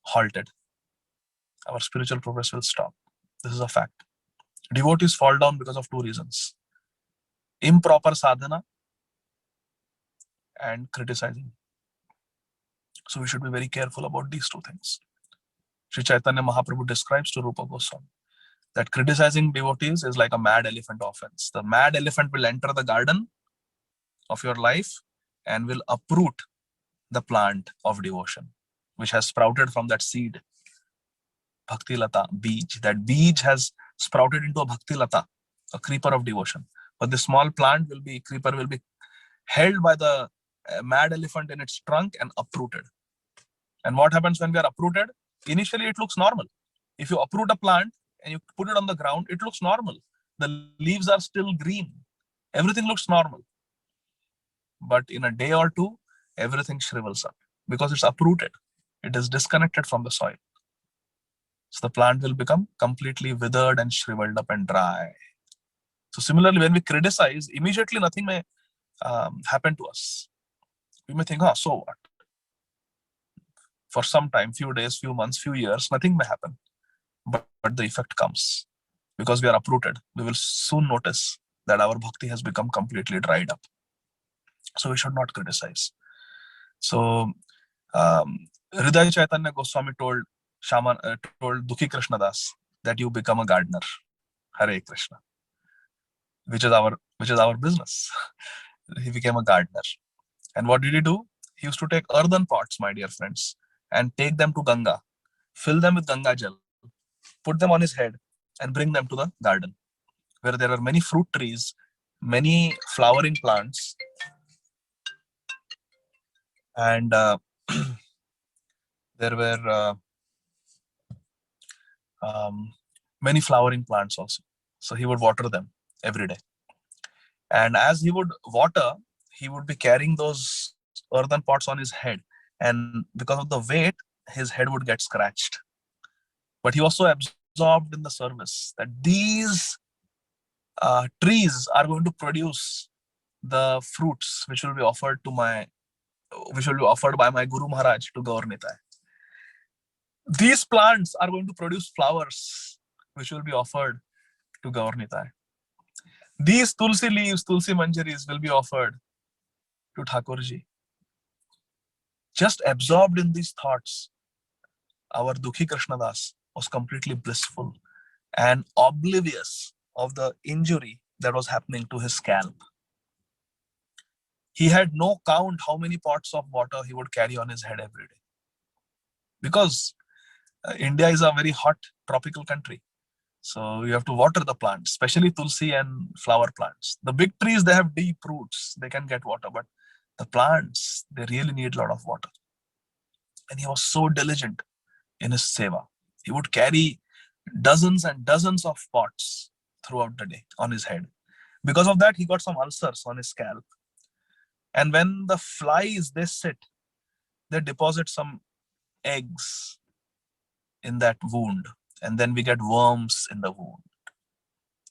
halted. Our spiritual progress will stop. This is a fact. Devotees fall down because of two reasons: improper sadhana and criticizing. So we should be very careful about these two things. Sri Chaitanya Mahaprabhu describes to Rupa Goswami that criticizing devotees is like a mad elephant offense. The mad elephant will enter the garden of your life and will uproot the plant of devotion, which has sprouted from that seed, Bhakti Lata, beej. That beej has sprouted into a Bhakti Lata, a creeper of devotion. But the small creeper will be held by the mad elephant in its trunk and uprooted. And what happens when we are uprooted? Initially, it looks normal. If you uproot a plant and you put it on the ground, it looks normal. The leaves are still green. Everything looks normal. But in a day or two, everything shrivels up because it's uprooted. It is disconnected from the soil. So the plant will become completely withered and shriveled up and dry. So similarly, when we criticize, immediately nothing may happen to us. We may think, so what? For some time, few days, few months, few years, nothing may happen. But the effect comes because we are uprooted. We will soon notice that our bhakti has become completely dried up. So we should not criticize. So Hridaya Chaitanya Goswami told Dukhi Krishna Das that you become a gardener. Hare Krishna. Which is our business. He became a gardener. And what did he do? He used to take earthen pots, my dear friends, and take them to Ganga, fill them with Ganga Jal, put them on his head, and bring them to the garden, where there are many fruit trees, many flowering plants, and there were many flowering plants also. So he would water them every day. And as he would water, he would be carrying those earthen pots on his head. And because of the weight, his head would get scratched. But he was so absorbed in the service that these trees are going to produce the fruits which will be offered by my Guru Maharaj to Gaur Nitai. These plants are going to produce flowers which will be offered to Gaur Nitai. These tulsi leaves, tulsi manjaris will be offered to Thakurji. Just absorbed in these thoughts, our Dukhi Krishna Das was completely blissful and oblivious of the injury that was happening to his scalp. He had no count how many pots of water he would carry on his head every day. Because India is a very hot tropical country. So you have to water the plants, especially tulsi and flower plants. The big trees, they have deep roots. They can get water, but the plants, they really need a lot of water. And he was so diligent in his seva. He would carry dozens and dozens of pots throughout the day on his head. Because of that, he got some ulcers on his scalp. And when the flies, they sit, they deposit some eggs in that wound. And then we get worms in the wound.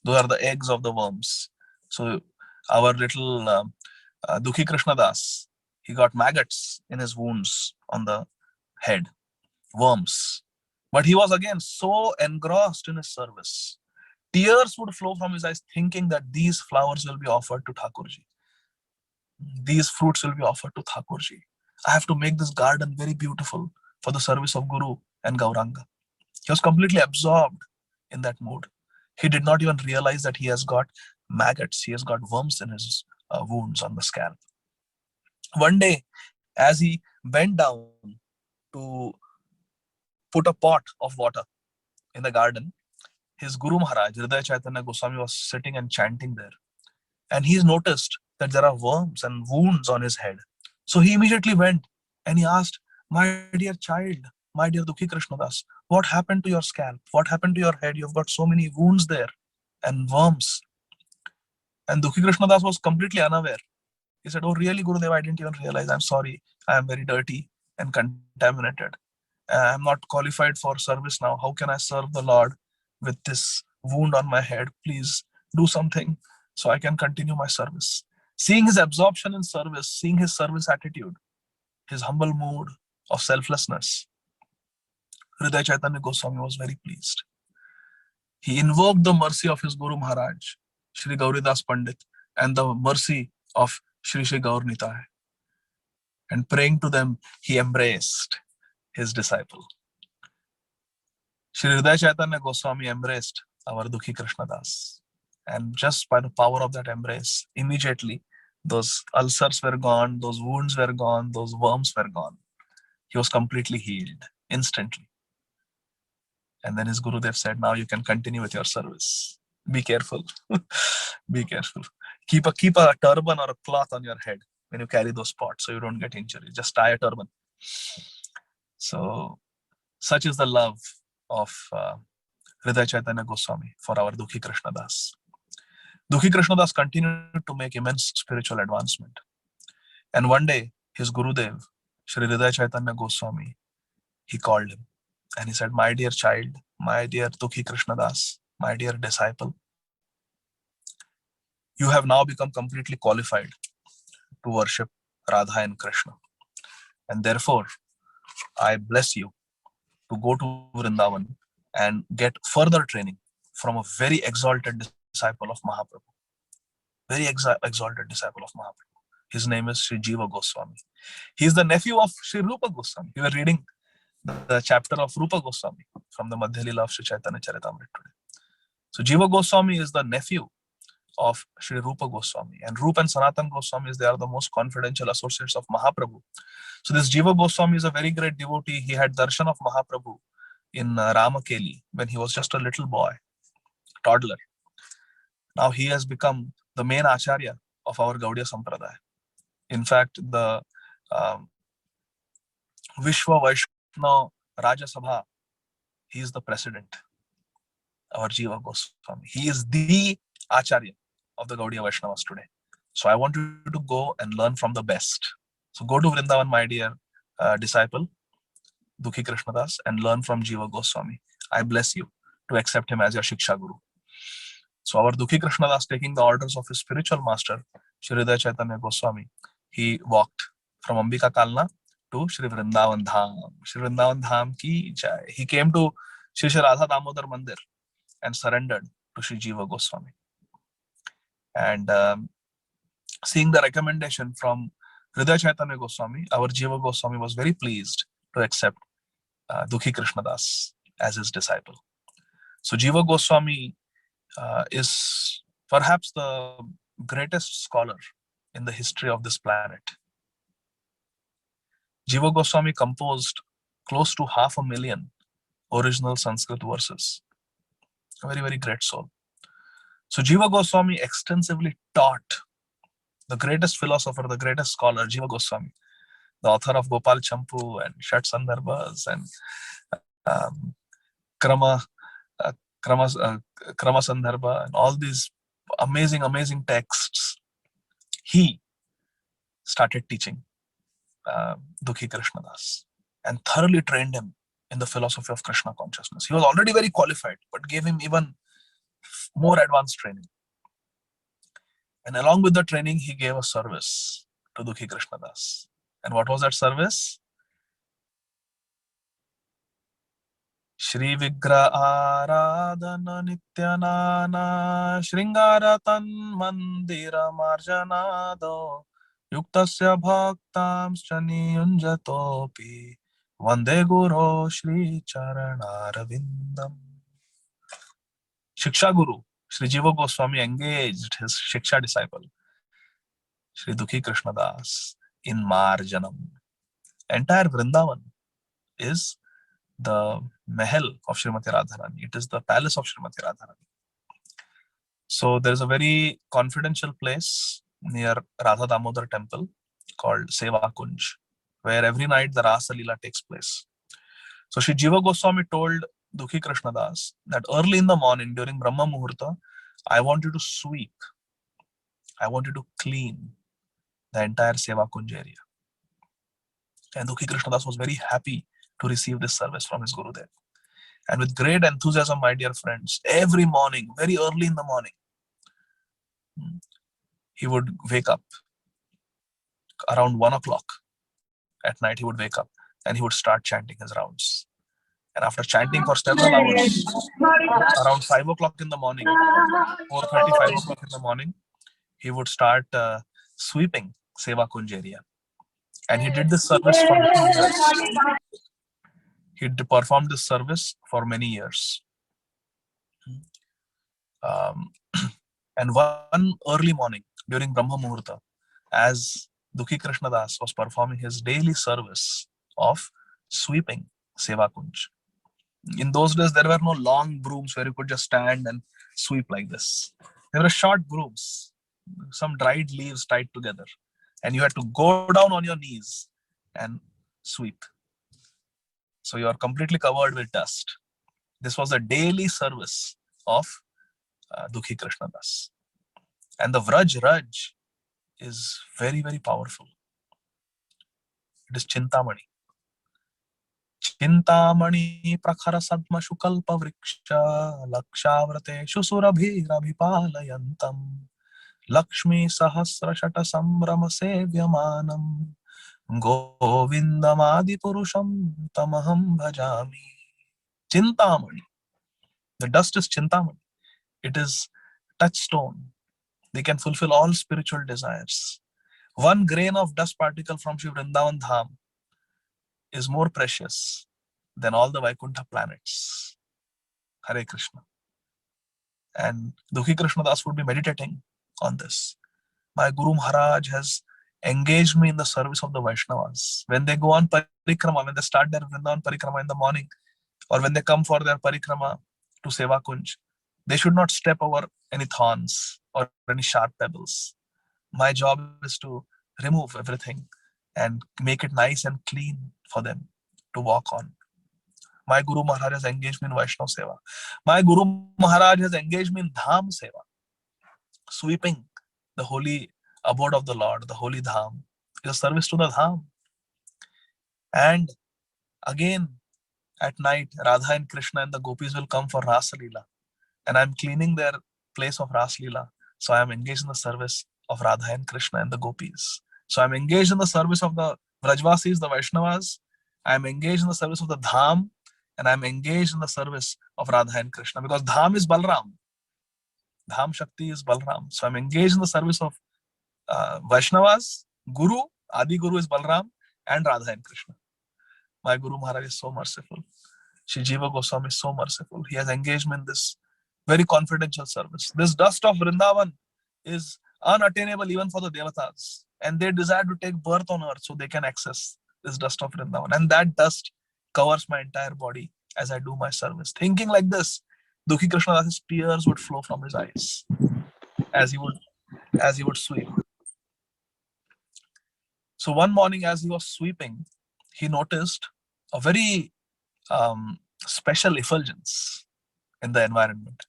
Those are the eggs of the worms. So our little Dukhi Krishna Das, he got maggots in his wounds on the head, worms. But he was again so engrossed in his service. Tears would flow from his eyes thinking that these flowers will be offered to Thakurji. These fruits will be offered to Thakurji. I have to make this garden very beautiful for the service of Guru and Gauranga. He was completely absorbed in that mood. He did not even realize that he has got maggots. He has got worms in his wounds on the scalp. One day, as he bent down to put a pot of water in the garden, his Guru Maharaj, Hridaya Chaitanya Goswami, was sitting and chanting there. And he's noticed that there are worms and wounds on his head. So he immediately went and he asked, my dear child, my dear Dukhi Krishna Das, what happened to your scalp? What happened to your head? You've got so many wounds there and worms. And Dukhi Krishna Das was completely unaware. He said, oh, really, Gurudev, I didn't even realize. I'm sorry. I am very dirty and contaminated. I'm not qualified for service now. How can I serve the Lord with this wound on my head? Please do something so I can continue my service. Seeing his absorption in service, seeing his service attitude, his humble mood of selflessness, Hridaya Chaitanya Goswami was very pleased. He invoked the mercy of his Guru Maharaj, Shri Gauridas Pandit, and the mercy of Shri Shri Gaur Nitai. And praying to them, he embraced his disciple. Shri Hridaya Chaitanya Goswami embraced our Dukhi Krishna Das. And just by the power of that embrace, immediately those ulcers were gone, those wounds were gone, those worms were gone. He was completely healed instantly. And then his Gurudev said, now you can continue with your service. Be careful. Be careful. Keep a turban or a cloth on your head when you carry those pots so you don't get injury. Just tie a turban. So such is the love of Hridaya Chaitanya Goswami for our Dukhi Krishna Das. Dukhi Krishna Das continued to make immense spiritual advancement. And one day, his Gurudev, Shri Hridaya Chaitanya Goswami, he called him and he said, my dear child, my dear Dukhi Krishna Das, my dear disciple, you have now become completely qualified to worship Radha and Krishna. And therefore, I bless you to go to Vrindavan and get further training from a very exalted disciple of Mahaprabhu. Very exalted disciple of Mahaprabhu. His name is Sri Jiva Goswami. He is the nephew of Sri Rupa Goswami. We were reading the chapter of Rupa Goswami from the Madhya Lila of Sri Chaitanya Charitamrita today. So Jiva Goswami is the nephew of Sri Rupa Goswami. And Rupa and Sanatan Goswamis, they are the most confidential associates of Mahaprabhu. So this Jiva Goswami is a very great devotee. He had darshan of Mahaprabhu in Ramakeli when he was just a little boy, toddler. Now he has become the main acharya of our Gaudiya Sampradaya. In fact, the Vishwa Vaishnava Raja Sabha, he is the president, our Jiva Goswami. He is the acharya of the Gaudiya Vaishnavas today. So I want you to go and learn from the best. So go to Vrindavan, my dear disciple, Dukhi Krishna Das, and learn from Jiva Goswami. I bless you to accept him as your Shiksha Guru. So our Dukhi Krishna Das, taking the orders of his spiritual master, Shri Hridaya Chaitanya Goswami, he walked from Ambika Kalna to Shri Vrindavan Dham. Shri Vrindavan Dham ki jai. He came to Shri Shri Radha Damodar Mandir and surrendered to Shri Jiva Goswami. And seeing the recommendation from Hridaya Chaitanya Goswami, our Jiva Goswami was very pleased to accept Dukhi Krishna Das as his disciple. So Jiva Goswami is perhaps the greatest scholar in the history of this planet. Jiva Goswami composed close to 500,000 original Sanskrit verses. A very, very great soul. So Jiva Goswami extensively taught the greatest philosopher, the greatest scholar, Jiva Goswami, the author of Gopal Champu and Shat Sandarbhas and Krama Sandarbha and all these amazing, amazing texts. He started teaching Dukhi Krishna Das and thoroughly trained him in the philosophy of Krishna consciousness. He was already very qualified, but gave him even more advanced training. And along with the training, he gave a service to Dukhi Krishna Das. And what was that service? Shri Vigra Aradhana Nityanana Shringaratan Mandira Marjanado Yuktasya Bhaktam Shani Unjatopi Vande Guru Shri Charanarvindam. Shiksha Guru Shri Jiva Goswami engaged his Shiksha disciple Shri Dukhi Krishna Das in Marjanam. Entire Vrindavan is the Mahal of Srimati Radharani. It is the palace of Srimati Radharani. So there is a very confidential place near Radha Damodar temple called Seva Kunj, where every night the Rasa Leela takes place. So Shri Jiva Goswami told Dukhi Krishna Das that early in the morning during Brahma Muhurta, I want you to sweep, I want you to clean the entire Seva Kunj area. And Dukhi Krishna Das was very happy to receive this service from his Gurudev. And with great enthusiasm, my dear friends, every morning, very early in the morning, he would wake up around 1 o'clock at night. He would wake up and he would start chanting his rounds. And after chanting for several hours, around 5 o'clock in the morning, 4:30, 5 o'clock in the morning, he would start sweeping Seva Kunj area. And he did this service for many years. He performed this service for many years. And one early morning during Brahma Muhurta, as Dukhi Krishnadas was performing his daily service of sweeping Seva Kunj. In those days, there were no long brooms where you could just stand and sweep like this. There were short brooms, some dried leaves tied together, and you had to go down on your knees and sweep. So you are completely covered with dust. This was a daily service of Dukhi Krishnadas. And the Vraj Raj is very, very powerful. It is Chintamani. Chintamani prakhara sadma shukalpa vriksha lakshavrate shusurabhirabhipalayantam Lakshmi sahasra shata sambrama sevyamanam govindamadi purusham tamaham bhajami. Chintamani. The dust is Chintamani. It is touchstone. They can fulfill all spiritual desires. One grain of dust particle from Shri Vrindavan Dham is more precious than all the Vaikuntha planets. Hare Krishna. And Dukhi Krishnadas would be meditating on this. My Guru Maharaj has engaged me in the service of the Vaishnavas. When they go on parikrama, when they start their Vrindavan parikrama in the morning, or when they come for their parikrama to Seva Kunj, they should not step over any thorns or any sharp pebbles. My job is to remove everything and make it nice and clean for them to walk on. My Guru Maharaj has engaged me in Vaishnava Seva. My Guru Maharaj has engaged me in Dham Seva, sweeping the holy abode of the Lord, the holy Dham. It is a service to the Dham. And again, at night, Radha and Krishna and the gopis will come for Rasa Leela. And I'm cleaning their place of Rasa Leela. So I am engaged in the service of Radha and Krishna and the gopis. So I'm engaged in the service of the Vrajvasis, the Vaishnavas. I'm engaged in the service of the Dham. And I'm engaged in the service of Radha and Krishna. Because Dham is Balram. Dham Shakti is Balram. So I'm engaged in the service of Vaishnavas, Guru, Adi Guru is Balram, and Radha and Krishna. My Guru Maharaj is so merciful. Shri Jiva Goswami is so merciful. He has engaged me in this very confidential service. This dust of Vrindavan is unattainable even for the Devatas. And they desire to take birth on earth so they can access this dust of Vrindavan. And that dust covers my entire body as I do my service. Thinking like this, Dukhi Krishnadas' tears would flow from his eyes as he would sweep. So one morning as he was sweeping, he noticed a very special effulgence in the environment.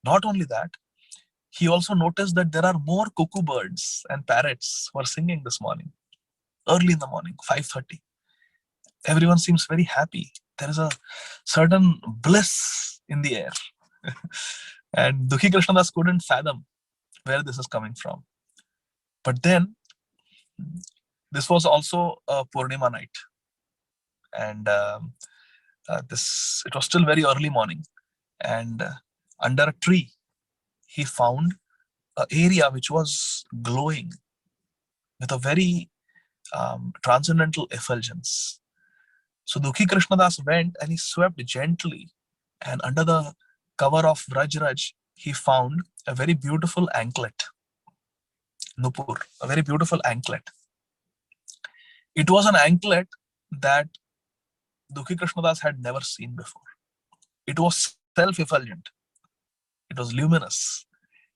Not only that, he also noticed that there are more cuckoo birds and parrots who are singing this morning, early in the morning, 5:30. Everyone seems very happy. There is a certain bliss in the air. And Dukhi Krishnadas couldn't fathom where this is coming from. But then, this was also a Purnima night. And it was still very early morning. And under a tree, he found an area which was glowing with a very transcendental effulgence. So Dukhi Krishnadas went and he swept gently, and under the cover of Vraj Raj, he found a very beautiful anklet. Nupur, a very beautiful anklet. It was an anklet that Dukhi Krishnadas had never seen before. It was self-effulgent. It was luminous.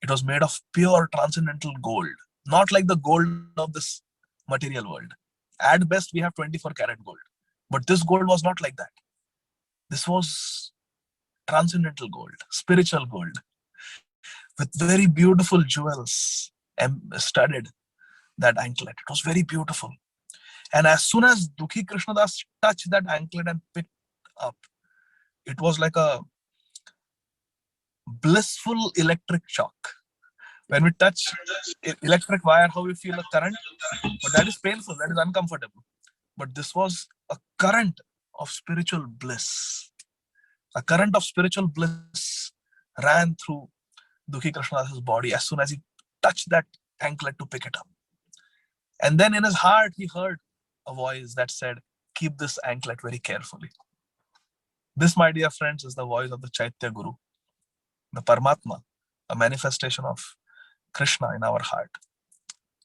It was made of pure transcendental gold, not like the gold of this material world. At best, we have 24 karat gold. But this gold was not like that. This was transcendental gold, spiritual gold, with very beautiful jewels studded that anklet. It was very beautiful. And as soon as Dukhi Krishnadas touched that anklet and picked up, it was like a blissful electric shock. When we touch electric wire, how we feel a current, but that is painful, that is uncomfortable. But this was a current of spiritual bliss. A current of spiritual bliss ran through Dukhi Krishnadas' body as soon as he touched that anklet to pick it up. And then in his heart, he heard a voice that said, keep this anklet very carefully. This, my dear friends, is the voice of the Chaitya Guru, the Paramatma, a manifestation of Krishna in our heart.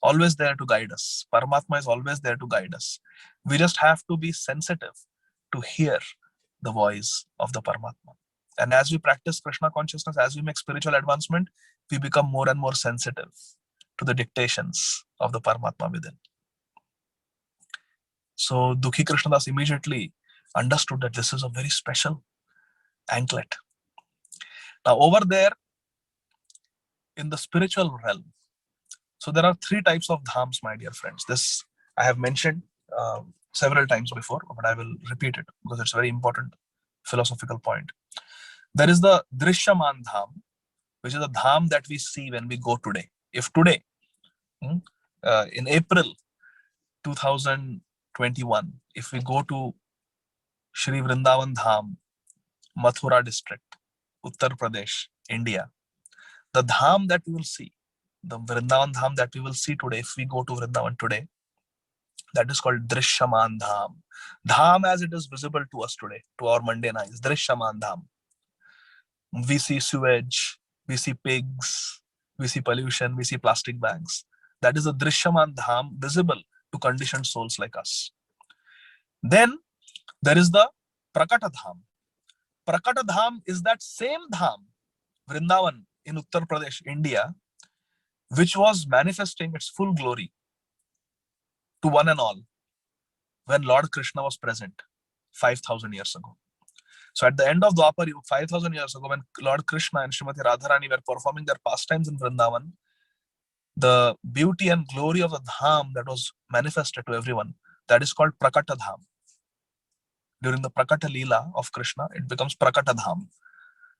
Always there to guide us. Paramatma is always there to guide us. We just have to be sensitive to hear the voice of the Paramatma. And as we practice Krishna consciousness, as we make spiritual advancement, we become more and more sensitive to the dictations of the Paramatma within. So Dukhi Krishnadas immediately understood that this is a very special anklet. Now over there in the spiritual realm, so there are three types of dhams, my dear friends. This I have mentioned several times before, but I will repeat it because it's a very important philosophical point. There is the Drishyaman dham, which is a dham that we see when we go today. If today, in April 2021, if we go to Shri Vrindavan Dham, Mathura district, Uttar Pradesh, India, the dham that we will see, the Vrindavan Dham that we will see today, if we go to Vrindavan today, that is called Drishyaman Dham. Dham as it is visible to us today, to our mundane eyes, Drishyaman Dham. We see sewage, we see pigs, we see pollution, we see plastic bags. That is a Drishyaman Dham visible to conditioned souls like us. Then there is the Prakata Dham. Prakata Dham is that same Dham, Vrindavan in Uttar Pradesh, India, which was manifesting its full glory to one and all when Lord Krishna was present 5,000 years ago. So at the end of Dwapar Yuga, 5,000 years ago, when Lord Krishna and Srimati Radharani were performing their pastimes in Vrindavan, the beauty and glory of the Dham that was manifested to everyone, that is called Prakata Dham. During the Prakata Leela of Krishna, it becomes Prakata Dham.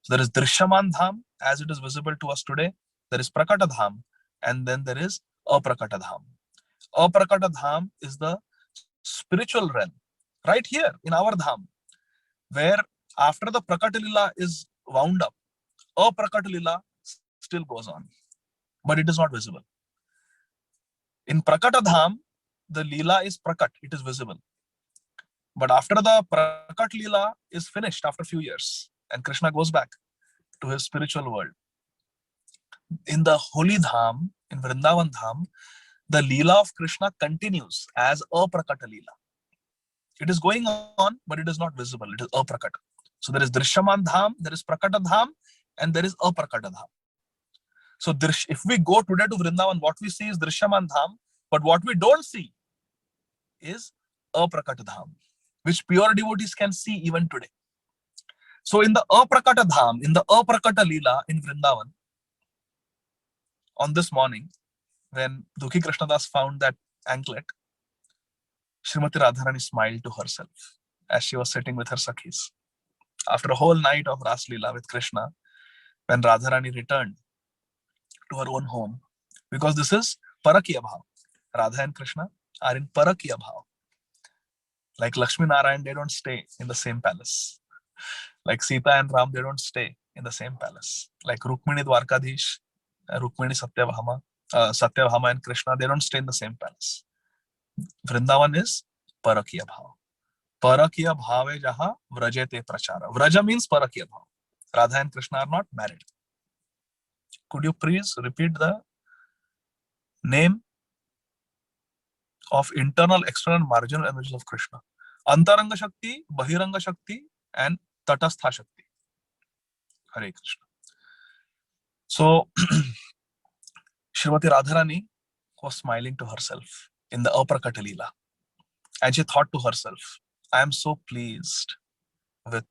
So there is Drishyaman Dham, as it is visible to us today. There is Prakata Dham, and then there is Aprakata Dham. Aprakata Dham is the spiritual realm, right here in our Dham, where after the Prakata Leela is wound up, Aprakata Leela still goes on, but it is not visible. In Prakata Dham, the Leela is Prakat, it is visible. But after the Prakat Leela is finished after a few years, and Krishna goes back to his spiritual world, in the Holy Dham, in Vrindavan Dham, the Leela of Krishna continues as Aprakata Leela. It is going on, but it is not visible. It is Aprakata. So there is Drishyaman Dham, there is Prakata Dham, and there is Aprakata Dham. So if we go today to Vrindavan, what we see is Drishyaman Dham, but what we don't see is Aprakata Dham, which pure devotees can see even today. So in the Aprakata Dham, in the Aprakata Leela in Vrindavan, on this morning, when Dukhi Krishnadas found that anklet, Srimati Radharani smiled to herself as she was sitting with her Sakhis. After a whole night of Ras Leela with Krishna, when Radharani returned to her own home, because this is Parakiya Bhav. Radha and Krishna are in Parakiya Bhav. Like Lakshmi Narayan, they don't stay in the same palace. Like Sita and Ram, they don't stay in the same palace. Like Rukmini Dwarkadhish, Rukmini Satyabhama and Krishna, they don't stay in the same palace. Vrindavan is Parakiya Bhav. Parakiya Bhav hai jaha vrajete prachara. Vraja means Parakiya Bhav. Radha and Krishna are not married. Could you please repeat the name of internal, external, marginal energies of Krishna? Antaranga Shakti, Bahiranga Shakti, and Tatastha Shakti. Hare Krishna. So, Srimati Radharani was smiling to herself in the Aprakata Leela. And she thought to herself, I am so pleased with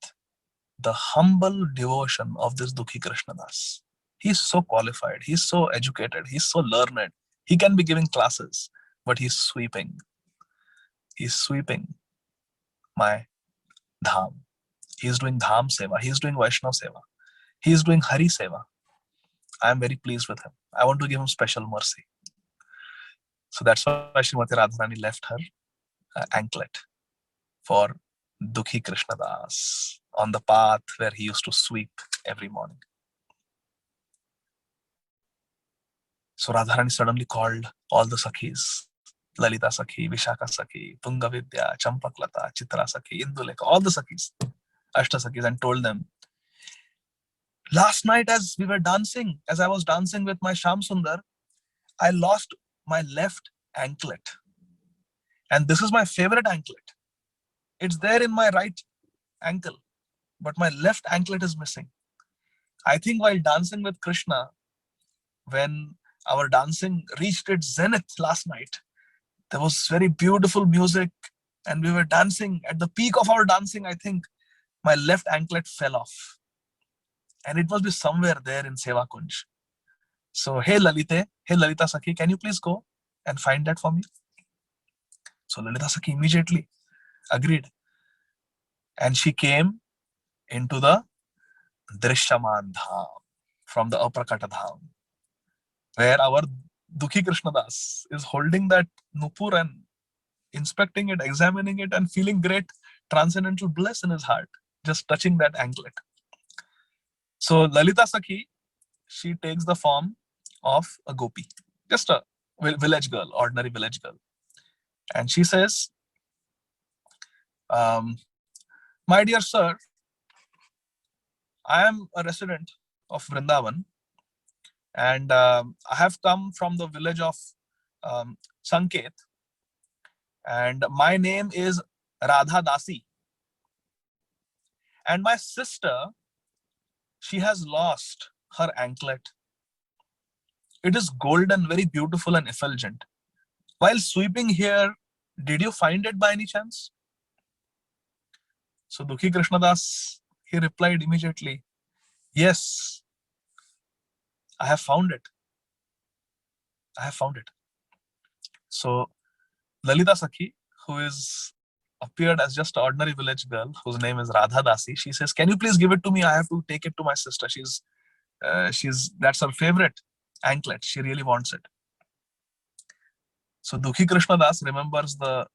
the humble devotion of this Dukhi Krishnadas. He's so qualified, he's so educated, he's so learned. He can be giving classes, but he's sweeping. He's sweeping my Dham. He's doing Dham Seva, he's doing Vaishnava Seva, he's doing Hari Seva. I am very pleased with him. I want to give him special mercy. So that's why Srimati Radharani left her anklet for Dukhi Krishnadas on the path where he used to sweep every morning. So Radharani suddenly called all the Sakhis, Lalita Sakhi, Vishaka Sakhi, Tunga Vidya, Champaklata, Chitra Sakhi, Indulekha, all the Sakhis, Ashta Sakhis, and told them, last night as we were dancing, as I was dancing with my Sham Sundar, I lost my left anklet. And this is my favorite anklet. It's there in my right ankle, but my left anklet is missing. I think while dancing with Krishna, when our dancing reached its zenith last night, there was very beautiful music and we were dancing. At the peak of our dancing, I think my left anklet fell off. And it must be somewhere there in Seva Kunj. So, hey Lalita Sakhi, can you please go and find that for me? So Lalita Sakhi immediately agreed. And she came into the Drishyaman Dham, from the Aprakata Dham, where our Dukhi Krishnadas is holding that Nupur and inspecting it, examining it, and feeling great transcendental bliss in his heart, just touching that anklet. So Lalita Sakhi, she takes the form of a gopi, just a village girl, ordinary village girl. And she says, my dear sir, I am a resident of Vrindavan, and I have come from the village of Sanket, and my name is Radha Dasi. And my sister, she has lost her anklet. It is golden, very beautiful and effulgent. While sweeping here, did you find it by any chance? So Dukhi Krishnadas, he replied immediately, yes, I have found it. I have found it. So Lalita Sakhi, who is appeared as just an ordinary village girl, whose name is Radha Dasi, she says, can you please give it to me? I have to take it to my sister. That's her favorite anklet. She really wants it. So Dukhi Krishnadas remembers the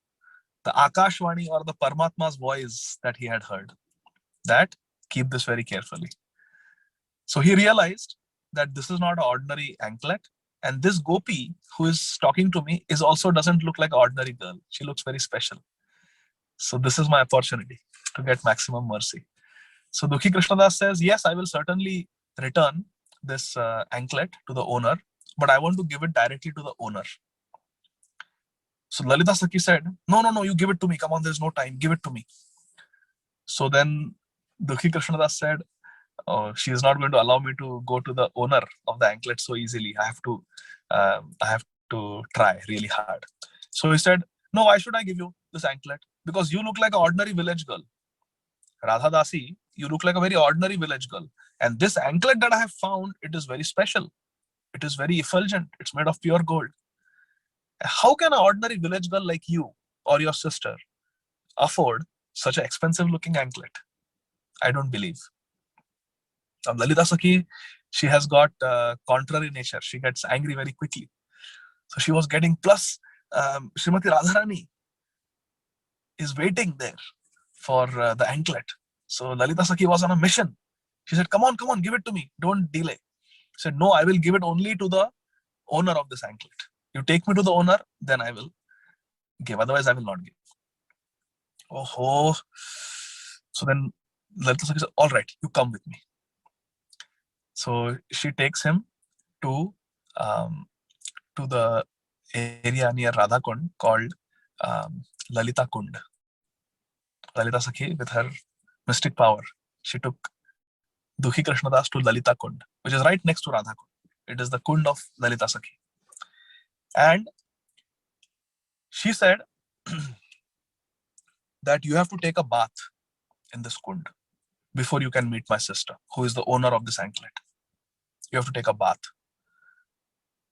Akashvani or the Paramatma's voice that he had heard, that keep this very carefully. So he realized that this is not an ordinary anklet, and this gopi who is talking to me doesn't look like an ordinary girl. She looks very special. So this is my opportunity to get maximum mercy. So Dukhi Krishnadas says, yes, I will certainly return this anklet to the owner, but I want to give it directly to the owner. So Lalita Sakhi said, no, you give it to me. Come on, there's no time. Give it to me. So then Dukhi Krishnadas said, she is not going to allow me to go to the owner of the anklet so easily. I have to try really hard. So he said, no, why should I give you this anklet? Because you look like an ordinary village girl. Radha Dasi, you look like a very ordinary village girl. And this anklet that I have found, it is very special. It is very effulgent. It's made of pure gold. How can an ordinary village girl like you or your sister afford such an expensive looking anklet? I don't believe. Lalita Sakhi, she has got contrary nature. She gets angry very quickly. So she was getting, plus Srimati Radharani is waiting there for the anklet. So Lalita Sakhi was on a mission. She said, come on, give it to me. Don't delay. She said, no, I will give it only to the owner of this anklet. You take me to the owner, then I will give. Otherwise, I will not give. Oh. So then Lalita Sakhi said, all right, you come with me. So she takes him to the area near Radhakund called Lalita Kund. Lalita Sakhi, with her mystic power, she took Dukhi Krishnadas to Lalita Kund, which is right next to Radhakund. It is the Kund of Lalita Sakhi. And she said that you have to take a bath in this Kund before you can meet my sister, who is the owner of this anklet. You have to take a bath.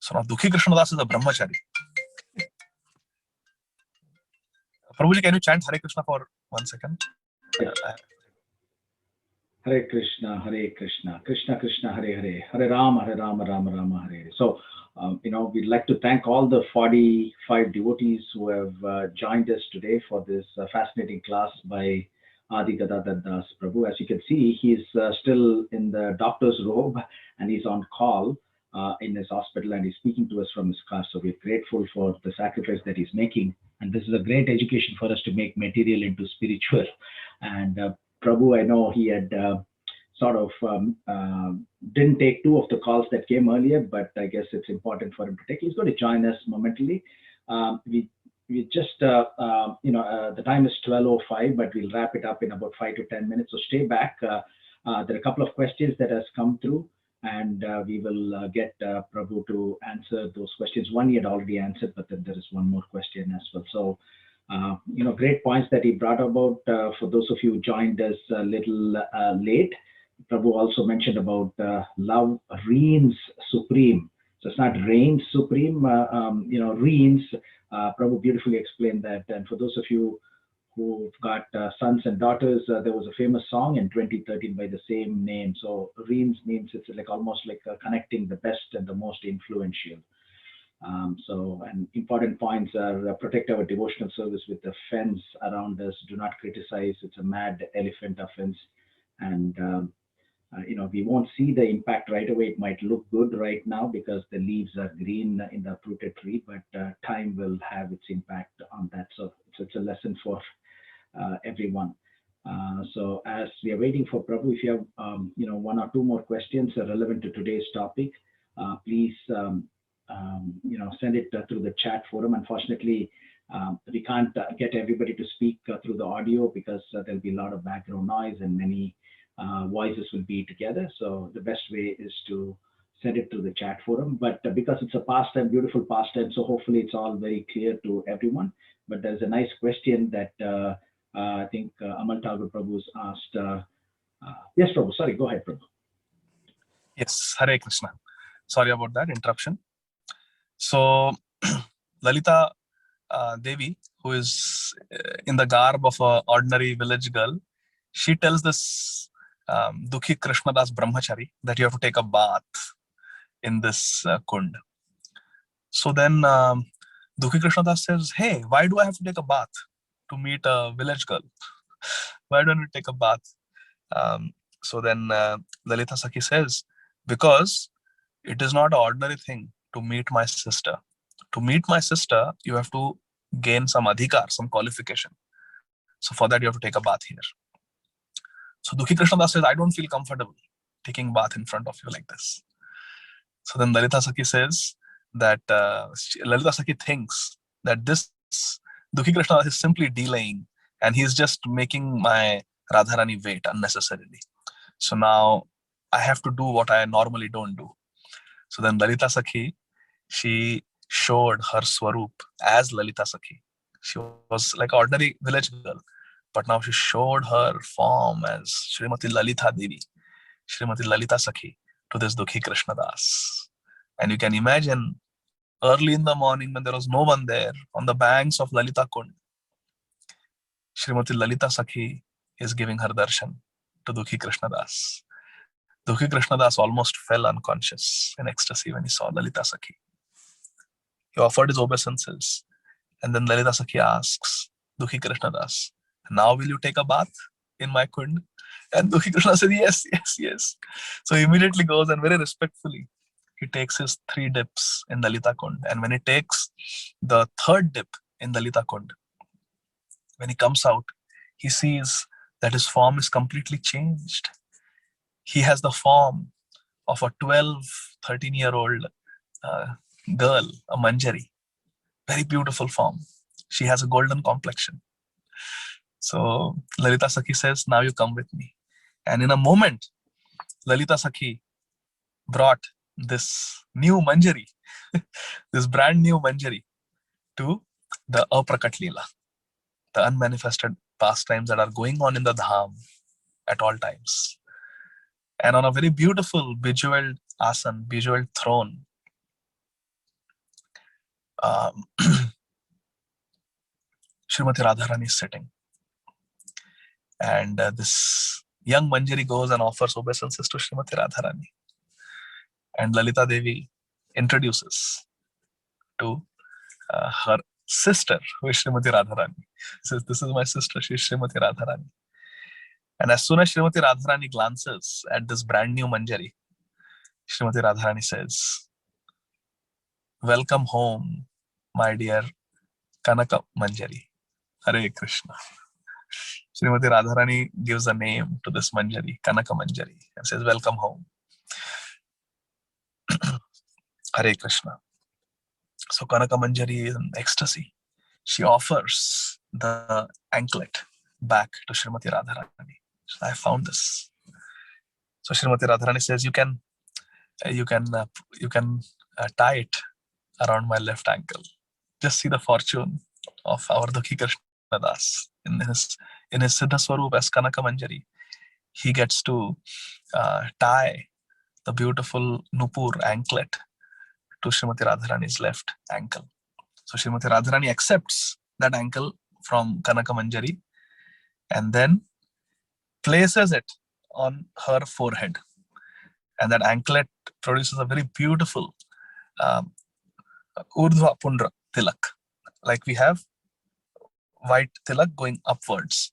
So now Dukhi Krishnadas is a brahmachari. Prabhuji, can you chant Hare Krishna for 1 second? Yes. Hare Krishna, Krishna Krishna, Hare Hare, Hare Rama, Rama Rama, Hare Hare. So, we'd like to thank all the 45 devotees who have joined us today for this fascinating class by Adi Gadadhar Das Prabhu. As you can see, he's still in the doctor's robe and he's on call in his hospital and he's speaking to us from his car. So we're grateful for the sacrifice that he's making. And this is a great education for us to make material into spiritual. And Prabhu, I know he had sort of didn't take two of the calls that came earlier, but I guess it's important for him to take. He's going to join us momentarily. We just, the time is 12:05, but we'll wrap it up in about 5 to 10 minutes. So stay back. There are a couple of questions that has come through, and we will get Prabhu to answer those questions. One he had already answered, but then there is one more question as well. So great points that he brought about. For those of you who joined us a little late, Prabhu also mentioned about love reigns supreme. So it's not reigns supreme, reigns. Prabhu beautifully explained that. And for those of you who've got sons and daughters, there was a famous song in 2013 by the same name. So reigns means it's like almost like connecting the best and the most influential. And important points are protect our devotional service with a fence around us. Do not criticize. It's a mad elephant offense. And, we won't see the impact right away. It might look good right now because the leaves are green in the uprooted tree, but time will have its impact on that. So it's a lesson for everyone. So as we are waiting for Prabhu, if you have, one or two more questions relevant to today's topic, please send it through the chat forum. Unfortunately, we can't get everybody to speak through the audio because there'll be a lot of background noise and many voices will be together. So the best way is to send it to the chat forum. But because it's a pastime, beautiful pastime, so hopefully it's all very clear to everyone. But there's a nice question that I think Amal Thakur Prabhu's asked. Yes, Prabhu. Sorry, go ahead, Prabhu. Yes, Hare Krishna. Sorry about that interruption. So, Lalita Devi, who is in the garb of an ordinary village girl, she tells this Dukhi Krishnadas Brahmachari that you have to take a bath in this kund. So then Dukhi Krishnadas says, hey, why do I have to take a bath to meet a village girl? Why don't we take a bath? So then Lalita Sakhi says, because it is not an ordinary thing to meet my sister. To meet my sister, you have to gain some adhikar, some qualification. So for that, you have to take a bath here. So Dukhi Krishnadas says, I don't feel comfortable taking bath in front of you like this. So then Lalita Sakhi says that Lalita Sakhi thinks that this Dukhi Krishnadas is simply delaying and he's just making my Radharani wait unnecessarily. So now I have to do what I normally don't do. So then Lalita Sakhi, she showed her Swarup as Lalita Sakhi. She was like an ordinary village girl, but now she showed her form as Srimati Lalita Devi, Srimati Lalita Sakhi to this Dukhi Krishnadas. And you can imagine early in the morning when there was no one there on the banks of Lalita Kund, Srimati Lalita Sakhi is giving her darshan to Dukhi Krishnadas. Dukhi Krishnadas almost fell unconscious in ecstasy when he saw Lalita Sakhi. He offered his obeisances. And then Lalita Sakhi asks Dukhi Krishnadas, now will you take a bath in my kund? And Dukhi Krishna said, yes, yes, yes. So he immediately goes and very respectfully, he takes his 3 dips in Lalita Kund. And when he takes the 3rd dip in Lalita Kund, when he comes out, he sees that his form is completely changed. He has the form of a 12, 13-year-old girl, a Manjari. Very beautiful form. She has a golden complexion. So Lalita Sakhi says, now you come with me. And in a moment, Lalita Sakhi brought this new Manjari, this brand new Manjari to the Aprakat Leela, the unmanifested pastimes that are going on in the Dham at all times. And on a very beautiful bejeweled asan, bejeweled throne, Srimati Radharani is sitting. And this young Manjari goes and offers obeisances to Srimati Radharani. And Lalita Devi introduces to her sister, who is Srimati Radharani. Says, "This is my sister, she is Srimati Radharani." And as soon as Srimati Radharani glances at this brand new Manjari, Srimati Radharani says, "Welcome home, my dear Kanaka Manjari." Hare Krishna. Srimati Radharani gives a name to this Manjari, Kanaka Manjari, and says, "Welcome home." Hare Krishna. So Kanaka Manjari is in ecstasy. She offers the anklet back to Srimati Radharani. So I found this. So Srimati Radharani says, "You can tie it around my left ankle." Just see the fortune of our Dukhi Krishna Das in his Siddha Swarup as Kanaka Manjari. He gets to tie the beautiful Nupur anklet to Srimati Radharani's left ankle. So Srimati Radharani accepts that ankle from Kanaka Manjari and then places it on her forehead. And that anklet produces a very beautiful Urdhva Pundra tilak. Like we have white tilak going upwards,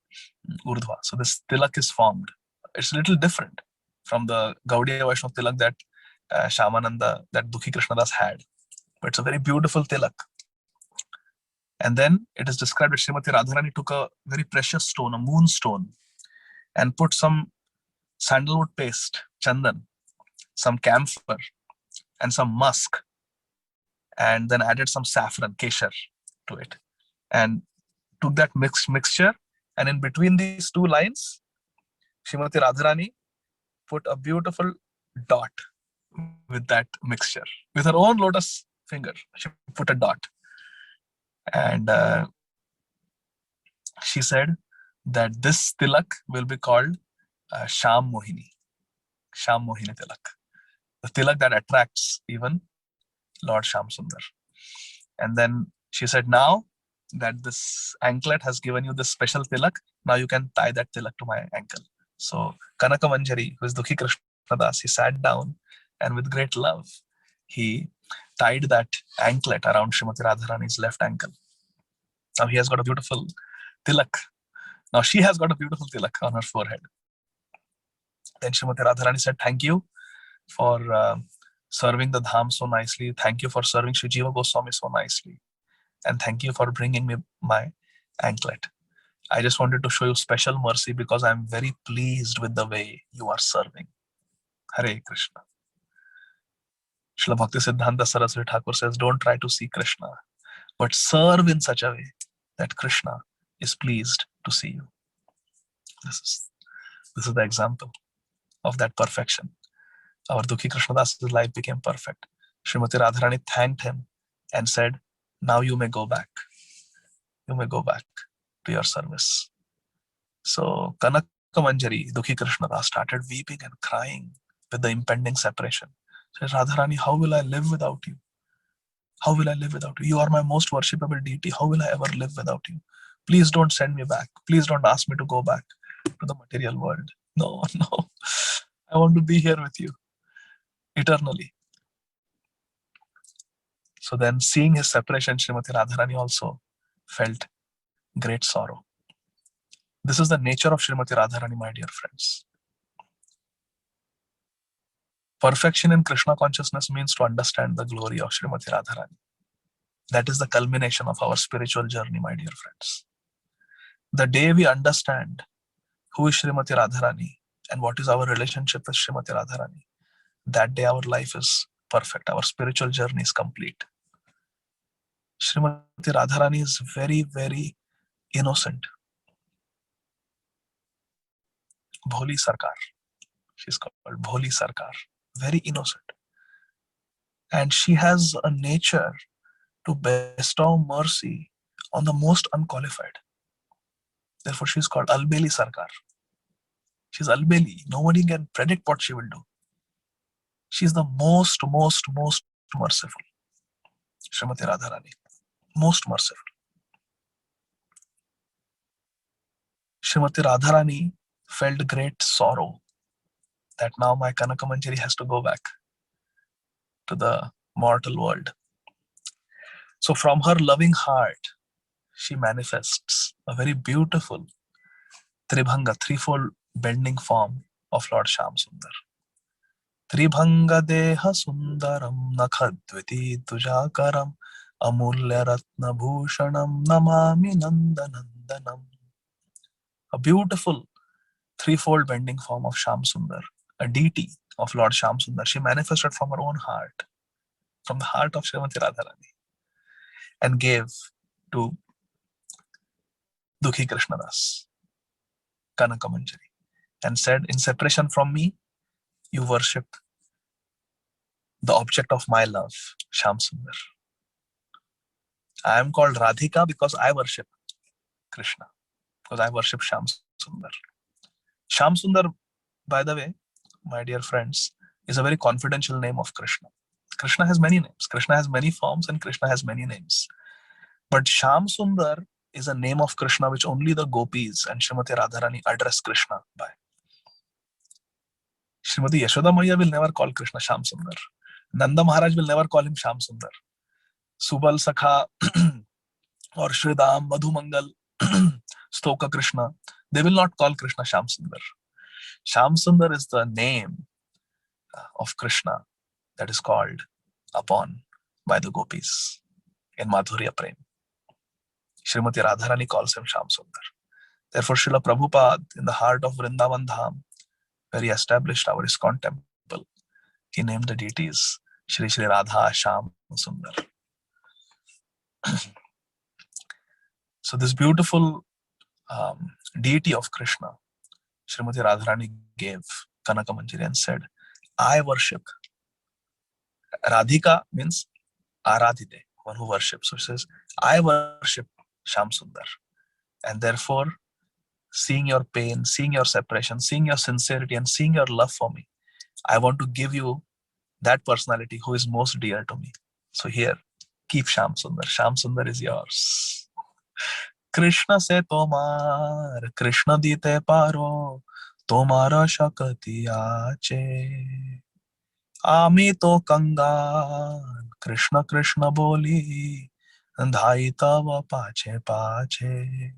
Urdhva. So this tilak is formed. It's a little different from the Gaudiya Vaishnava tilak that Shyamananda, that Dukhi Krishnadas had. But it's a very beautiful tilak. And then it is described that Srimati Radharani took a very precious stone, a moonstone, and put some sandalwood paste, chandan, some camphor, and some musk, and then added some saffron, keshar, to it, and took that mixture, and in between these two lines, Srimati Radharani put a beautiful dot with that mixture. With her own lotus finger, she put a dot. And she said that this tilak will be called Sham Mohini. Sham Mohini tilak. The tilak that attracts even Lord Sham Sundar. And then she said, now that this anklet has given you this special tilak, now you can tie that tilak to my ankle. So Kanaka Manjari, who is Dukhi Krishnadas, he sat down and with great love, he tied that anklet around Srimati Radharani's left ankle. Now he has got a beautiful tilak. Now she has got a beautiful tilak on her forehead. Then Srimati Radharani said, "Thank you for serving the Dham so nicely. Thank you for serving Sri Jiva Goswami so nicely. And thank you for bringing me my anklet. I just wanted to show you special mercy because I'm very pleased with the way you are serving." Hare Krishna. Srila Bhakti Siddhanta Saraswati Thakur says, don't try to see Krishna, but serve in such a way that Krishna is pleased to see you. This is the example of that perfection. Our Dukhi Krishnadas' life became perfect. Srimati Radharani thanked him and said, now you may go back. You may go back to your service. So Kanaka Manjari, Dukhi Krishnadas, started weeping and crying with the impending separation. She said, Radharani, how will I live without you? How will I live without you? You are my most worshipable deity. How will I ever live without you? Please don't send me back. Please don't ask me to go back to the material world. No. I want to be here with you eternally. So then, seeing his separation, Srimati Radharani also felt great sorrow. This is the nature of Srimati Radharani, my dear friends. Perfection in Krishna consciousness means to understand the glory of Srimati Radharani. That is the culmination of our spiritual journey, my dear friends. The day we understand who is Srimati Radharani and what is our relationship with Srimati Radharani, that day our life is perfect. Our spiritual journey is complete. Srimati Radharani is very, very innocent. Bholi Sarkar. She's called Bholi Sarkar. Very innocent. And she has a nature to bestow mercy on the most unqualified. Therefore, she's called Albeli Sarkar. She's Albeli. Nobody can predict what she will do. She's the most merciful. Srimati Radharani. Most merciful. Srimati Radharani felt great sorrow that now my Kanaka Manjari has to go back to the mortal world. So from her loving heart, she manifests a very beautiful Tribhanga, threefold bending form of Lord Shamsundar. Tribhanga deha sundaram nakhadviti tujakaram amulya ratna bhushanam namami nandanandanam. A beautiful threefold bending form of Shamsundar, a deity of Lord Shamsundar. She manifested from her own heart, from the heart of Srimati Radharani, and gave to Dukhi Krishnadas Kanaka Manjari and said, in separation from me, you worship the object of my love, Shamsundar. I am called Radhika because I worship Krishna, because I worship Shamsundar. Shamsundar, by the way, my dear friends, is a very confidential name of Krishna. Krishna has many names. Krishna has many forms and Krishna has many names. But Shamsundar is a name of Krishna which only the gopis and Srimati Radharani address Krishna by. Srimati Yashoda Maiya will never call Krishna Shamsundar. Nanda Maharaj will never call him Shamsundar. Subal Sakha or Shridam, Madhumangal, Stoka Krishna, they will not call Krishna Shamsundar. Shamsundar is the name of Krishna that is called upon by the gopis in Madhurya Prem. Srimati Radharani calls him Shamsundar. Therefore, Srila Prabhupada, in the heart of Vrindavan Dham, where he established our ISKCON temple, he named the deities Shri Shri Radha Sham Sundar. So this beautiful deity of Krishna, Srimati Radharani gave Kanaka Manjari and said, I worship. Radhika means Aradhite, one who worships. So she says, I worship Shamsundar. And therefore, seeing your pain, seeing your separation, seeing your sincerity, and seeing your love for me, I want to give you that personality who is most dear to me. So here, keep Shamsundar. Shamsundar is yours. Krishna se tomar, Krishna dite paro, tomara shakati ache. Ami to kangal, Krishna Krishna boli, dhai tava pache pache.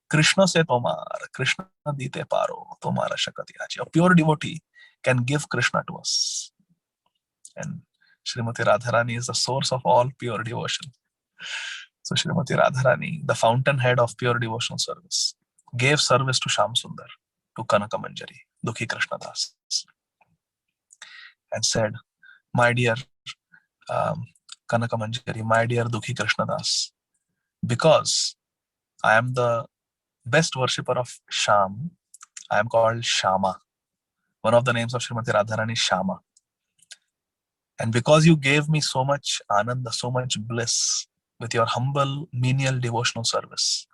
Krishna se tomar, Krishna dite paro, tomara shakati ache. A pure devotee can give Krishna to us. And Srimati Radharani is the source of all pure devotion. So Srimati Radharani, the fountainhead of pure devotional service, gave service to Shamsundar, to Kanaka Manjari, Dukhi Krishnadas, and said, my dear Kanaka Manjari, my dear Dukhi Krishnadas, because I am the best worshipper of Sham, I am called Shama. One of the names of Srimati Radharani is Shama. And because you gave me so much ananda, so much bliss with your humble, menial devotional service,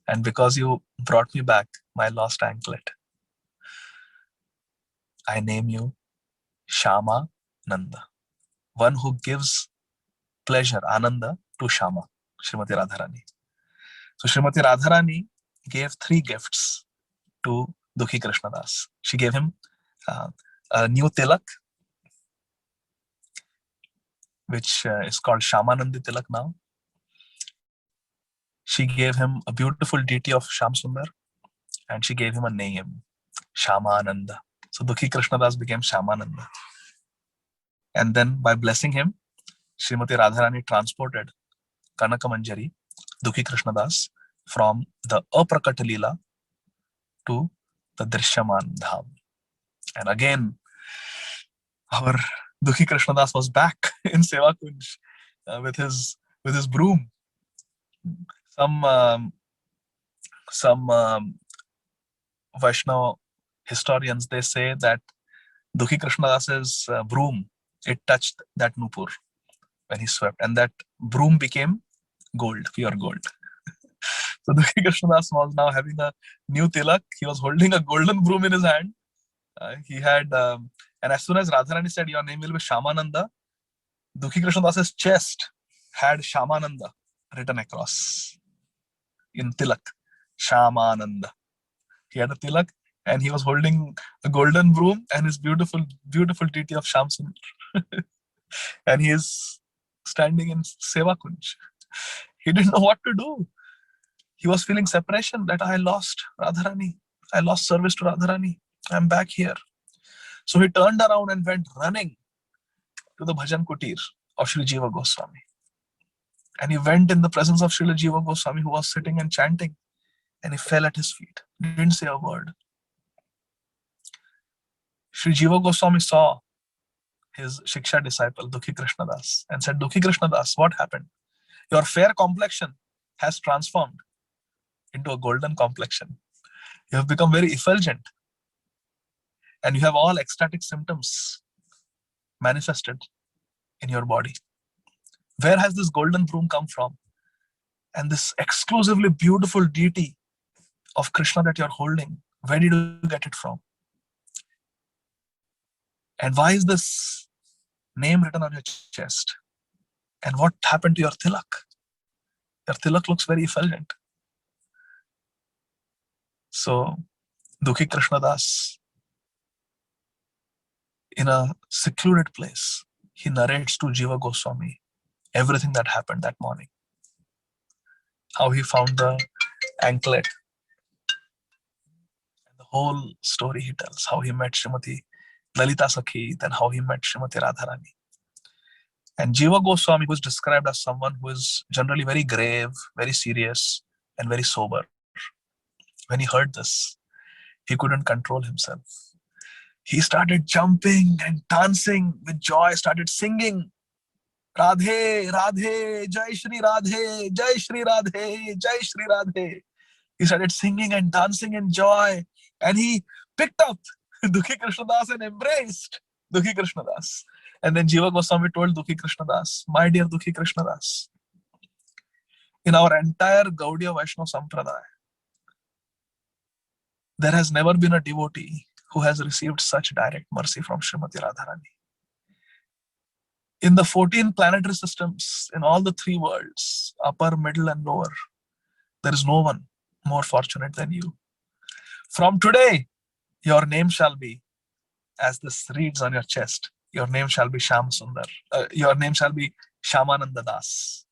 and because you brought me back my lost anklet, I name you Shama Nanda, one who gives pleasure, ananda, to Shama, Srimati Radharani. So Srimati Radharani gave 3 gifts to Dukhi Krishnadas. She gave him a new tilak, which is called Shamanandi Tilak now. She gave him a beautiful deity of Shamsundar, and she gave him a name, Shamananda. So Dukhi Krishnadas became Shamananda. And then by blessing him, Srimati Radharani transported Kanaka Manjari, Dukhi Krishnadas, from the Aprakata Leela to the Drishyaman Dham. And again, our Dukhi Krishnadas was back in Seva Kunj with his broom. Some Vaishnava historians, they say that Dukhi Krishnadas's broom, it touched that Nupur when he swept, and that broom became gold, pure gold. So Dukhi Krishnadas was now having a new tilak. He was holding a golden broom in his hand. He had, and as soon as Radharani said, your name will be Shamananda, Dukhi Krishnadas's chest had Shamananda written across in tilak. Shamananda. He had a tilak and he was holding a golden broom and his beautiful, beautiful deity of Sham Sundar. And he is standing in Seva Kunj. He didn't know what to do. He was feeling separation, that I lost Radharani. I lost service to Radharani. I'm back here. So he turned around and went running to the Bhajan Kutir of Sri Jiva Goswami. And he went in the presence of Srila Jiva Goswami, who was sitting and chanting, and he fell at his feet. He didn't say a word. Sri Jiva Goswami saw his Shiksha disciple, Dukhi Krishnadas, and said, Dukhi Krishnadas, what happened? Your fair complexion has transformed into a golden complexion. You have become very effulgent, and you have all ecstatic symptoms manifested in your body. Where has this golden broom come from? And this exclusively beautiful deity of Krishna that you're holding, where did you get it from? And why is this name written on your chest? And what happened to your tilak? Your tilak looks very effulgent. So, Dukhi Krishnadas, in a secluded place, he narrates to Jiva Goswami everything that happened that morning. How he found the anklet. And the whole story he tells, how he met Srimati Lalita Sakhi, then how he met Srimati Radharani. And Jiva Goswami was described as someone who is generally very grave, very serious, and very sober. When he heard this, he couldn't control himself. He started jumping and dancing with joy, started singing, Radhe, Radhe, Jai Shri Radhe, Jai Shri Radhe, Jai Shri Radhe. He started singing and dancing in joy, and he picked up Dukhi Krishnadas and embraced Dukhi Krishnadas. And then Jiva Goswami told Dukhi Krishnadas, my dear Dukhi Krishnadas, in our entire Gaudiya Vaishnava Sampradaya, there has never been a devotee who has received such direct mercy from Srimati Radharani. In the 14 planetary systems, in all the 3 worlds, upper, middle, and lower, there is no one more fortunate than you. From today, your name shall be, as this reads on your chest, your name shall be Sham Sundar. Your name shall be Shamananda Das.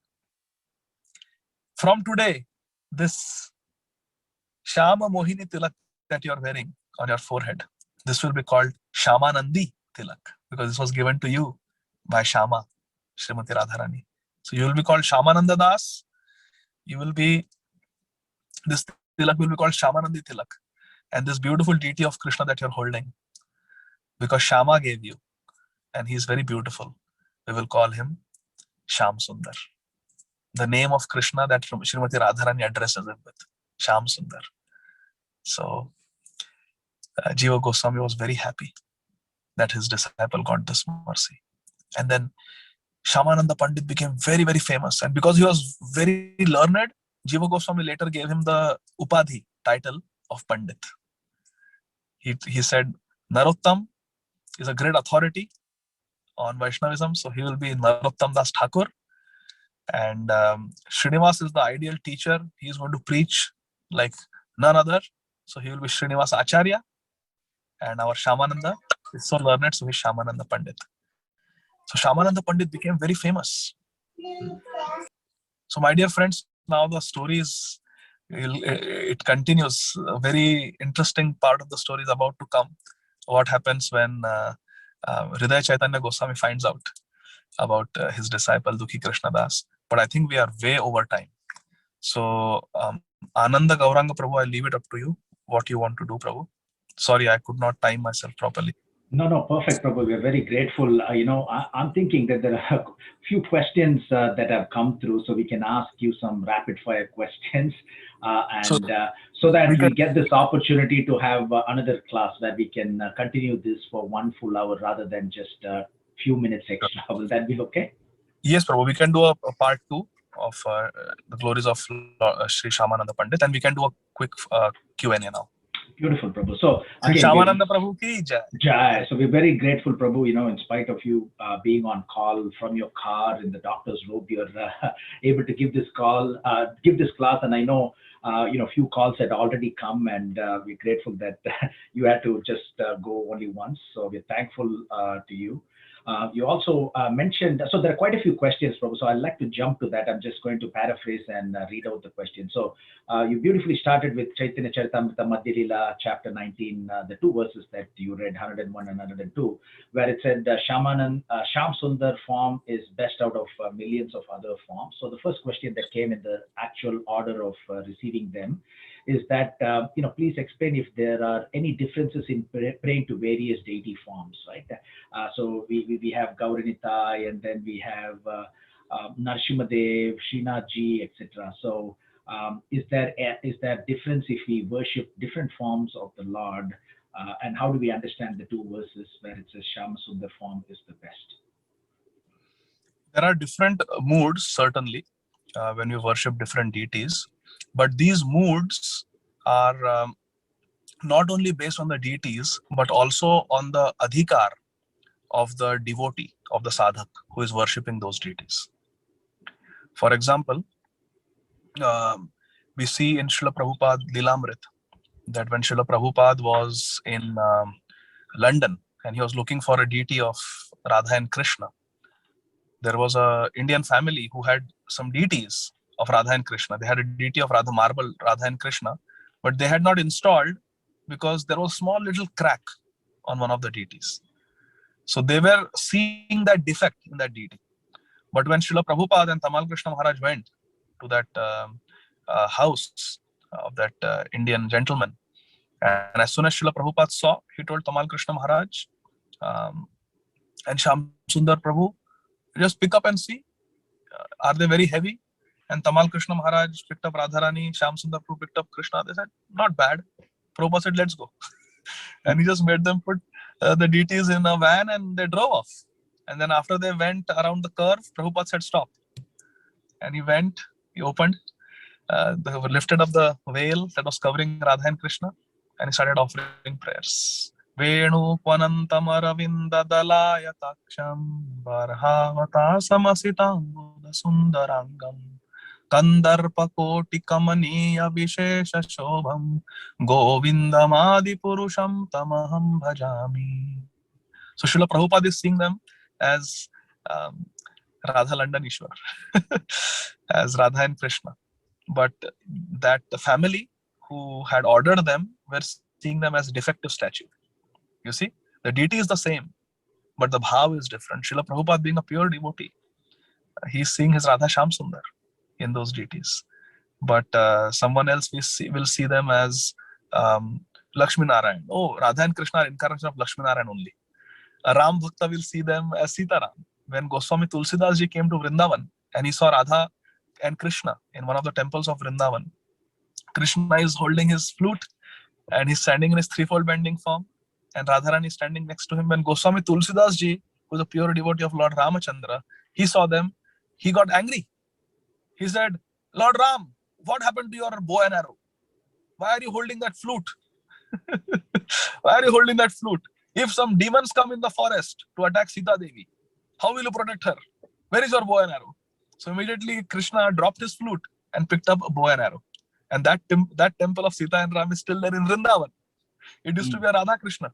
From today, this Shama Mohini Tilak that you are wearing on your forehead, this will be called Shamanandi Tilak, because this was given to you by Shama, Srimati Radharani. So you will be called Shamananda Das. You will be, this Tilak will be called Shamanandi Tilak. And this beautiful deity of Krishna that you're holding, because Shama gave you, and he is very beautiful, we will call him Sham Sundar. The name of Krishna that Srimati Radharani addresses him with, Sham Sundar. So Jiva Goswami was very happy that his disciple got this mercy. And then Shamananda Pandit became very, very famous. And because he was very learned, Jiva Goswami later gave him the Upadhi title of Pandit. He said, Narottam is a great authority on Vaishnavism, so he will be Narottam Das Thakur. And Srinivas is the ideal teacher. He is going to preach like none other. So he will be Srinivas Acharya. And our Shamananda is so learned, so he's Shamananda Pandit. So Shamananda Pandit became very famous. So my dear friends, now the story is, it continues. A very interesting part of the story is about to come. What happens when Hridaya Chaitanya Goswami finds out about his disciple Dukhi Krishnadas. But I think we are way over time. So Ananda Gauranga Prabhu, I leave it up to you. What you want to do, Prabhu? Sorry, I could not time myself properly. No, perfect, Prabhu. We're very grateful. I'm thinking that there are a few questions that have come through, so we can ask you some rapid fire questions, so that we get this opportunity to have another class where we can continue this for 1 full hour rather than just a few minutes extra. Will that be okay? Yes, Prabhu. We can do a part 2 of the glories of Sri Shamananda Pandit, and we can do a quick Q&A now. Beautiful, Prabhu. So again, Shamananda Prabhu ki jai. Jai. So we're very grateful, Prabhu. In spite of you being on call from your car in the doctor's robe, you're able to give this class. And I know few calls had already come, and we're grateful that you had to just go only once. So we're thankful to you. You also mentioned, so there are quite a few questions, Prabhu. So I'd like to jump to that. I'm just going to paraphrase and read out the question. So you beautifully started with Chaitanya Charitamrita Madhya Lila, chapter 19, the two verses that you read, 101 and 102, where it said Sham Sundar form is best out of millions of other forms. So the first question that came in the actual order of receiving them is that, please explain if there are any differences in praying to various deity forms, right? So we have Gauranitai, and then we have Narsimhadev, Srinathji, etc. So is there difference if we worship different forms of the Lord? And how do we understand the two verses where it says Shama Sundar form is the best? There are different moods, certainly, when we worship different deities. But these moods are not only based on the deities, but also on the adhikar of the devotee, of the sadhak who is worshipping those deities. For example, we see in Srila Prabhupada Lilamrit that when Srila Prabhupada was in London and he was looking for a deity of Radha and Krishna, there was a Indian family who had some deities of Radha and Krishna. They had a deity of Radha marble, Radha and Krishna, but they had not installed because there was a small little crack on one of the deities. So they were seeing that defect in that deity. But when Srila Prabhupada and Tamal Krishna Maharaj went to that house of that Indian gentleman, and as soon as Srila Prabhupada saw, he told Tamal Krishna Maharaj and Sham Sundar Prabhu, just pick up and see, are they very heavy? And Tamal Krishna Maharaj picked up Radharani, Sham Sundar Prabhu picked up Krishna. They said, not bad. Prabhupada said, let's go. And he just made them put the deities in a van and they drove off. And then after they went around the curve, Prabhupada said, stop. And he went, he opened, they lifted up the veil that was covering Radha and Krishna, and he started offering prayers. Venu Panantam Aravinda Dalaya Taksham Varhavata Samasitam Sundarangam Kandarpa Koti Kamaniya Vishesha Shobham Govindamadi Purusham Tamaham Bhajami. So Srila Prabhupada is seeing them as Radha London Ishwar, as Radha and Krishna. But that the family who had ordered them were seeing them as defective statue. You see, the deity is the same, but the bhav is different. Srila Prabhupada, being a pure devotee, he's seeing his Radha Sham Sundar in those deities. But someone else will see them as Lakshmi Narayan. Oh, Radha and Krishna are incarnation of Lakshmi Narayan only. A Ram Bhakta will see them as Sita Ram. When Goswami Tulsidas ji came to Vrindavan and he saw Radha and Krishna in one of the temples of Vrindavan, Krishna is holding his flute and he's standing in his threefold bending form, and Radharani is standing next to him. When Goswami Tulsidas ji, who is a pure devotee of Lord Ramachandra, he saw them, he got angry. He said, Lord Ram, what happened to your bow and arrow? Why are you holding that flute? Why are you holding that flute? If some demons come in the forest to attack Sita Devi, how will you protect her? Where is your bow and arrow? So immediately Krishna dropped his flute and picked up a bow and arrow. And that temple of Sita and Ram is still there in Vrindavan. It used to be a Radha Krishna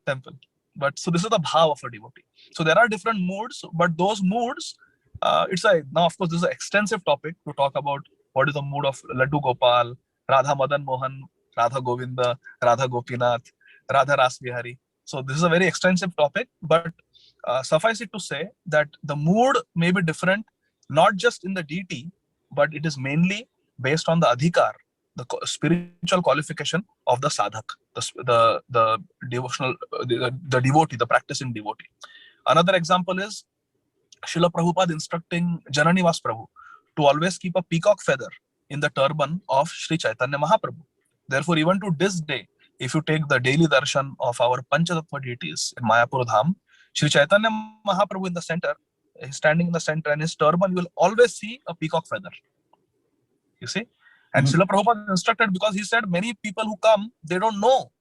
temple. But so this is the bhav of a devotee. So there are different moods, but those moods, now of course this is an extensive topic to talk about what is the mood of Laddu Gopal, Radha Madan Mohan, Radha Govinda, Radha Gopinath, Radha Rasbihari. So this is a very extensive topic, but suffice it to say that the mood may be different, not just in the deity, but it is mainly based on the adhikar, the spiritual qualification of the sadhak, the devotional, the devotee, the practicing devotee. Another example is Srila Prabhupada instructing Jananivas Prabhu to always keep a peacock feather in the turban of Sri Chaitanya Mahaprabhu. Therefore, even to this day, if you take the daily darshan of our Panchatattva deities in Mayapur Dham, Sri Chaitanya Mahaprabhu in the center, he's standing in the center, and his turban, you will always see a peacock feather. You see? And Srila Prabhupada instructed, because he said many people who come, they don't know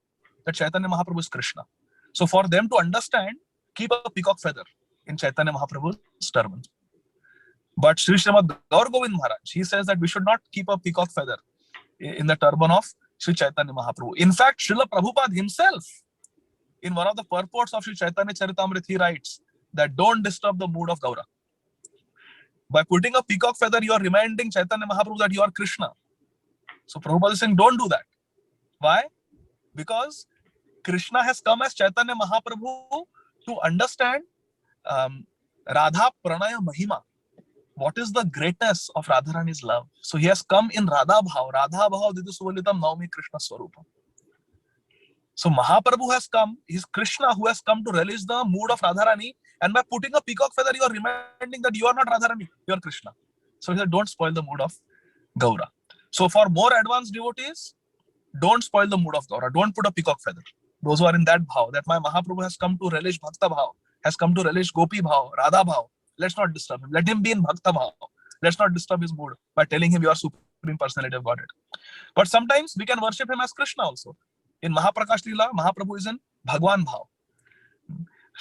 that Chaitanya Mahaprabhu is Krishna. So for them to understand, keep a peacock feather in Chaitanya Mahaprabhu's turban. But Sri Srimad Gaur Govind Maharaj, he says that we should not keep a peacock feather in the turban of Sri Chaitanya Mahaprabhu. In fact, Srila Prabhupada himself, in one of the purports of Sri Chaitanya Charitamrita, he writes that don't disturb the mood of Gaura. By putting a peacock feather, you are reminding Chaitanya Mahaprabhu that you are Krishna. So Prabhupada is saying, don't do that. Why? Because Krishna has come as Chaitanya Mahaprabhu to understand Radha Pranaya Mahima. What is the greatness of Radharani's love? So he has come in Radha Bhav. Radha Bhav Didu Suvalitam Naumi Krishna Swarupam. So Mahaprabhu has come, he's Krishna who has come to relish the mood of Radharani, and by putting a peacock feather, you are reminding that you are not Radharani, you are Krishna. So he said, don't spoil the mood of Gaura. So for more advanced devotees, don't spoil the mood of Gaura. Don't put a peacock feather. Those who are in that bhav, that my Mahaprabhu has come to relish Bhakta bhav, has come to relish Gopi bhav, Radha bhav. Let's not disturb him. Let him be in Bhakta bhav. Let's not disturb his mood by telling him you are Supreme Personality of Godhead. But sometimes we can worship him as Krishna also. In Mahaprakash Leela, Mahaprabhu is in Bhagwan bhav.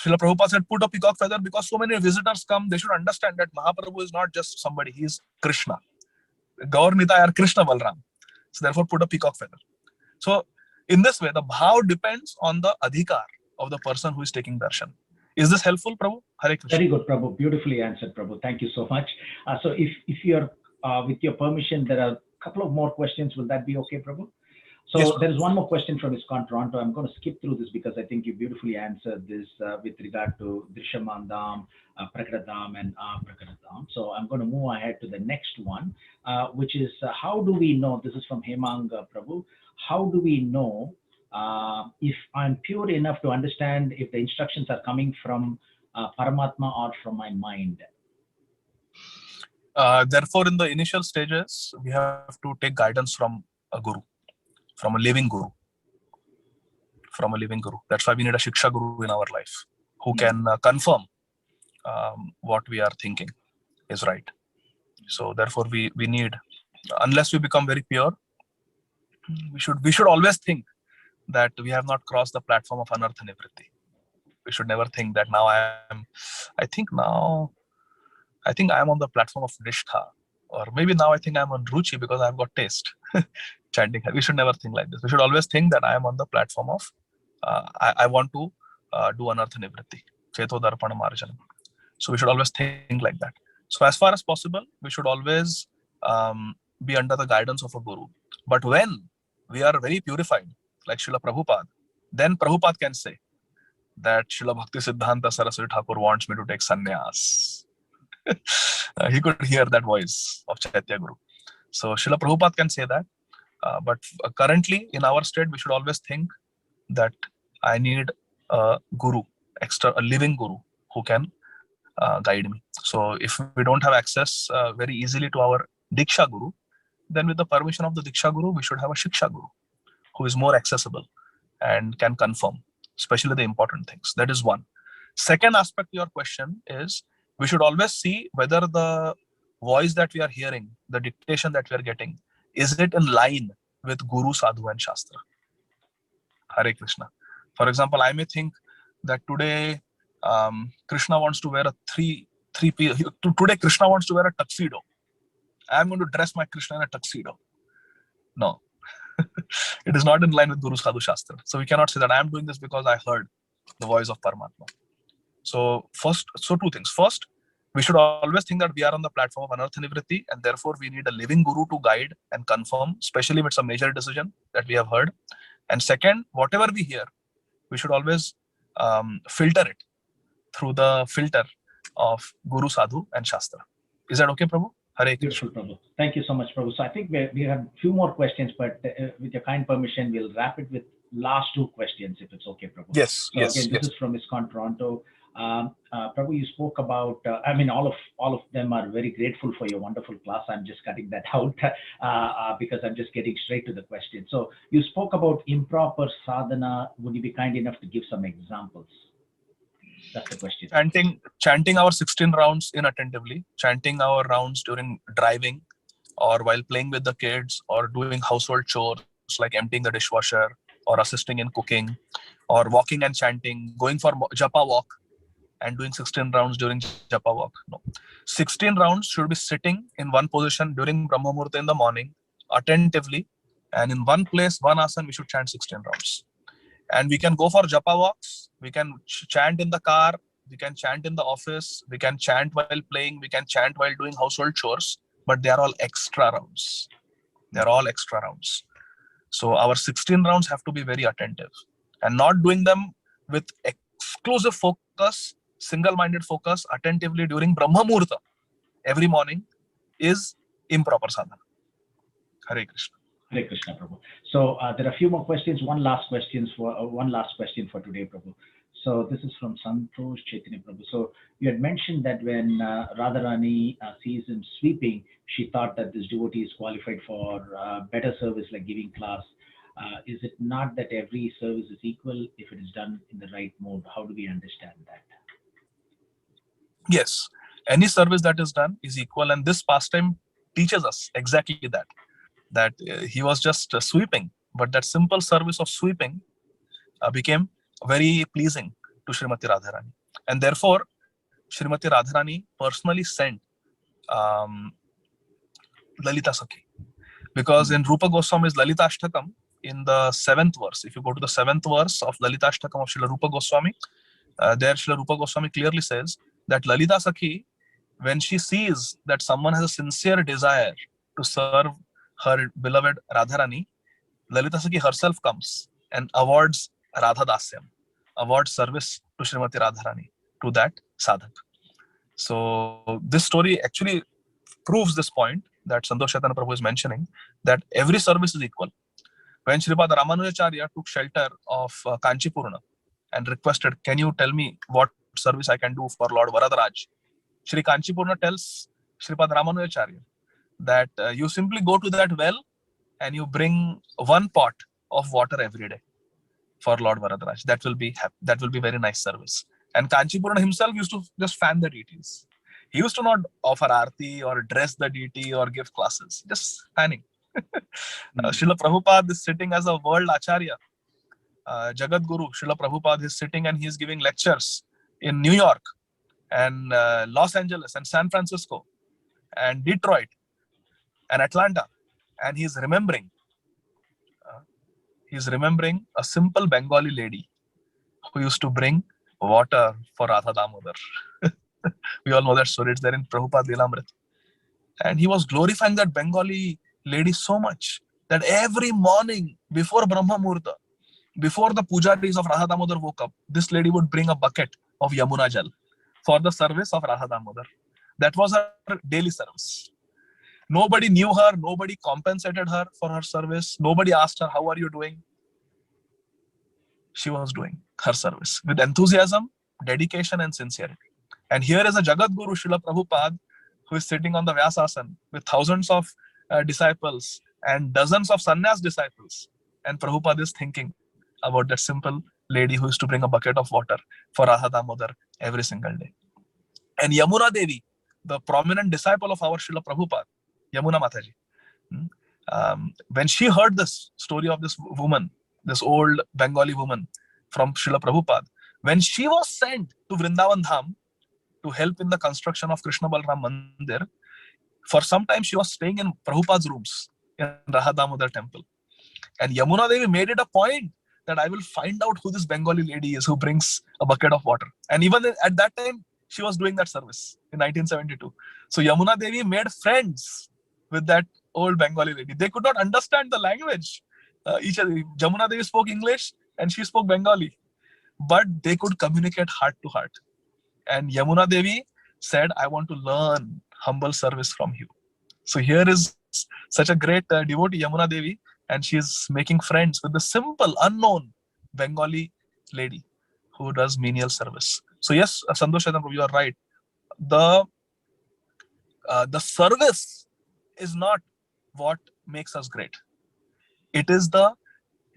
Srila Prabhupada said, put a peacock feather because so many visitors come. They should understand that Mahaprabhu is not just somebody. He is Krishna. Gaur Nitai are Krishna Balram. So therefore, put a peacock feather. So in this way, the bhav depends on the adhikar of the person who is taking darshan. Is this helpful, Prabhu? Hare Krishna. Very good, Prabhu. Beautifully answered, Prabhu. Thank you so much. So if you're, with your permission, there are a couple of more questions. Will that be okay, Prabhu? So yes, there is one more question from ISKCON Toronto. I'm going to skip through this because I think you beautifully answered this with regard to Drishamandam, Prakratadam, and Prakratadam. So I'm going to move ahead to the next one, which is how do we know, this is from Hemang Prabhu, how do we know if I'm pure enough to understand if the instructions are coming from Paramatma or from my mind? Therefore, in the initial stages, we have to take guidance from a guru, from a living guru. From a living guru. That's why we need a Shiksha Guru in our life who can confirm what we are thinking is right. So therefore, we need, unless we become very pure, we should always think that we have not crossed the platform of Anartha Nivritti. We should never think that now I think I am on the platform of Nishtha, or maybe now I think I'm on Ruchi because I've got taste. Chanting. We should never think like this. We should always think that I am on the platform of I want to do Anartha Nivritti, Cheto Darpana Marjanam. So we should always think like that. So as far as possible, we should always be under the guidance of a guru. But when we are very purified, like Srila Prabhupada, then Prabhupada can say that Srila Bhakti Siddhanta Saraswati Thakur wants me to take sannyas. He could hear that voice of Chaitya Guru. So Srila Prabhupada can say that. But currently in our state, we should always think that I need a guru, a living guru who can guide me. So if we don't have access very easily to our Diksha Guru, then with the permission of the Diksha Guru, we should have a Shiksha Guru who is more accessible and can confirm, especially the important things. That is one. Second aspect to your question is we should always see whether the voice that we are hearing, the dictation that we are getting, is it in line with Guru, Sadhu, and Shastra? Hare Krishna. For example, I may think that today Krishna wants to wear a today Krishna wants to wear a tuxedo. I am going to dress my Krishna in a tuxedo. No. It is not in line with Guru, Sadhu, Shastra. So we cannot say that I am doing this because I heard the voice of Paramatma. So two things. First, we should always think that we are on the platform of Anartha Nivritti, and therefore we need a living guru to guide and confirm, especially if it's a major decision that we have heard. And second, whatever we hear, we should always filter it through the filter of Guru, Sadhu, and Shastra. Is that okay, Prabhu? Hare Krishna. Beautiful, Prabhu. Thank you so much, Prabhu. So I think we have a few more questions, but with your kind permission, we'll wrap it with last two questions, if it's okay, Prabhu. Yes, so yes, again, this is from ISKCON Toronto. Prabhu, you spoke about, all of them are very grateful for your wonderful class. I'm just cutting that out because I'm just getting straight to the question. So you spoke about improper sadhana. Would you be kind enough to give some examples? That's the question. Chanting our 16 rounds inattentively, chanting our rounds during driving or while playing with the kids or doing household chores like emptying the dishwasher or assisting in cooking or walking and chanting, going for japa walk and doing 16 rounds during japa walk. No. 16 rounds should be sitting in one position during Brahma Muhurta in the morning, attentively, And in one place, one asana, we should chant 16 rounds. And we can go for japa walks. We can chant in the car. We can chant in the office. We can chant while playing. We can chant while doing household chores. But they are all extra rounds. They are all extra rounds. So our 16 rounds have to be very attentive. And not doing them with exclusive focus, single-minded focus, attentively during Brahma Muhurta every morning is improper sadhana. Hare Krishna. Hare Krishna, Prabhu. So there are a few more questions. One last question for today, Prabhu. So this is from Santosh Chaitanya, Prabhu. So you had mentioned that when Radharani sees him sweeping, she thought that this devotee is qualified for better service like giving class. Is it not that every service is equal if it is done in the right mode? How do we understand that? Yes, any service that is done is equal, and this pastime teaches us exactly that he was just sweeping, but that simple service of sweeping became very pleasing to Srimati Radharani, and therefore Srimati Radharani personally sent Lalita Sakhi, because in Rupa Goswami's Lalita Ashtakam, in the 7th verse, if you go to the 7th verse of Lalita Ashtakam of Srila Rupa Goswami, there Srila Rupa Goswami clearly says that Lalita Sakhi, when she sees that someone has a sincere desire to serve her beloved Radharani, Lalita Sakhi herself comes and awards Radha Dasyam, awards service to Srimati Radharani, to that sadhak. So this story actually proves this point that Santosh Chaitanya Prabhu is mentioning, that every service is equal. When Sripad Ramanujacharya took shelter of Kanchipurna and requested, can you tell me what service I can do for Lord Varadaraj? Shri Kanchipurna tells Sripad Ramanujacharya that you simply go to that well and you bring one pot of water every day for Lord Varadaraj. That will be very nice service. And Kanchipurna himself used to just fan the deities. He used to not offer arti or dress the deity or give classes, just fanning. Srila Prabhupada is sitting as a world acharya. Jagat Guru, Srila Prabhupada is sitting and he is giving lectures in New York and Los Angeles and San Francisco and Detroit and Atlanta. And he's remembering a simple Bengali lady who used to bring water for Radha Damodar. We all know that story. It's there in Prabhupada Lilamrit. And he was glorifying that Bengali lady so much that every morning before Brahma Muhurta, before the pujaris of Radha Damodar woke up, this lady would bring a bucket of Yamuna Jal for the service of Radha Damodar. That was her daily service. Nobody knew her. Nobody compensated her for her service. Nobody asked her, how are you doing? She was doing her service with enthusiasm, dedication, and sincerity. And here is a Jagat Guru, Srila Prabhupada, who is sitting on the Vyasasana with thousands of disciples and dozens of sannyas disciples. And Prabhupada is thinking about that simple lady who used to bring a bucket of water for Radha Damodar every single day. And Yamuna Devi, the prominent disciple of our Srila Prabhupada, Yamuna Mataji, when she heard this story of this woman, this old Bengali woman from Srila Prabhupada, when she was sent to Vrindavan Dham to help in the construction of Krishna Balram Mandir, for some time she was staying in Prabhupada's rooms in Radha Damodar temple. And Yamuna Devi made it a point that I will find out who this Bengali lady is who brings a bucket of water. And even at that time, she was doing that service in 1972. So Yamuna Devi made friends with that old Bengali lady. They could not understand the language. Yamuna Devi spoke English and she spoke Bengali, but they could communicate heart to heart. And Yamuna Devi said, I want to learn humble service from you. So here is such a great devotee, Yamuna Devi, and she is making friends with the simple, unknown Bengali lady who does menial service. So yes, Santosh Chaitanya Prabhu, you are right. The service is not what makes us great. It is the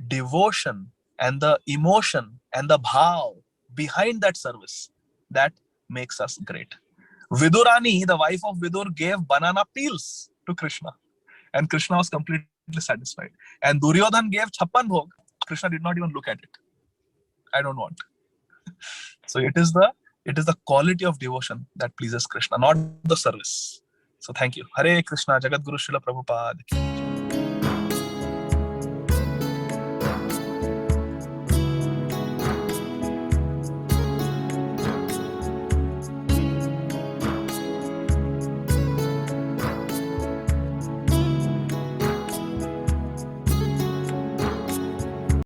devotion and the emotion and the bhav behind that service that makes us great. Vidurani, the wife of Vidur, gave banana peels to Krishna, and Krishna was completely satisfied. And Duryodhan gave chappan bhog. Krishna did not even look at it. I don't want. So it is the quality of devotion that pleases Krishna, not the service. So thank you. Hare Krishna, Jagat Guru Srila Prabhupada.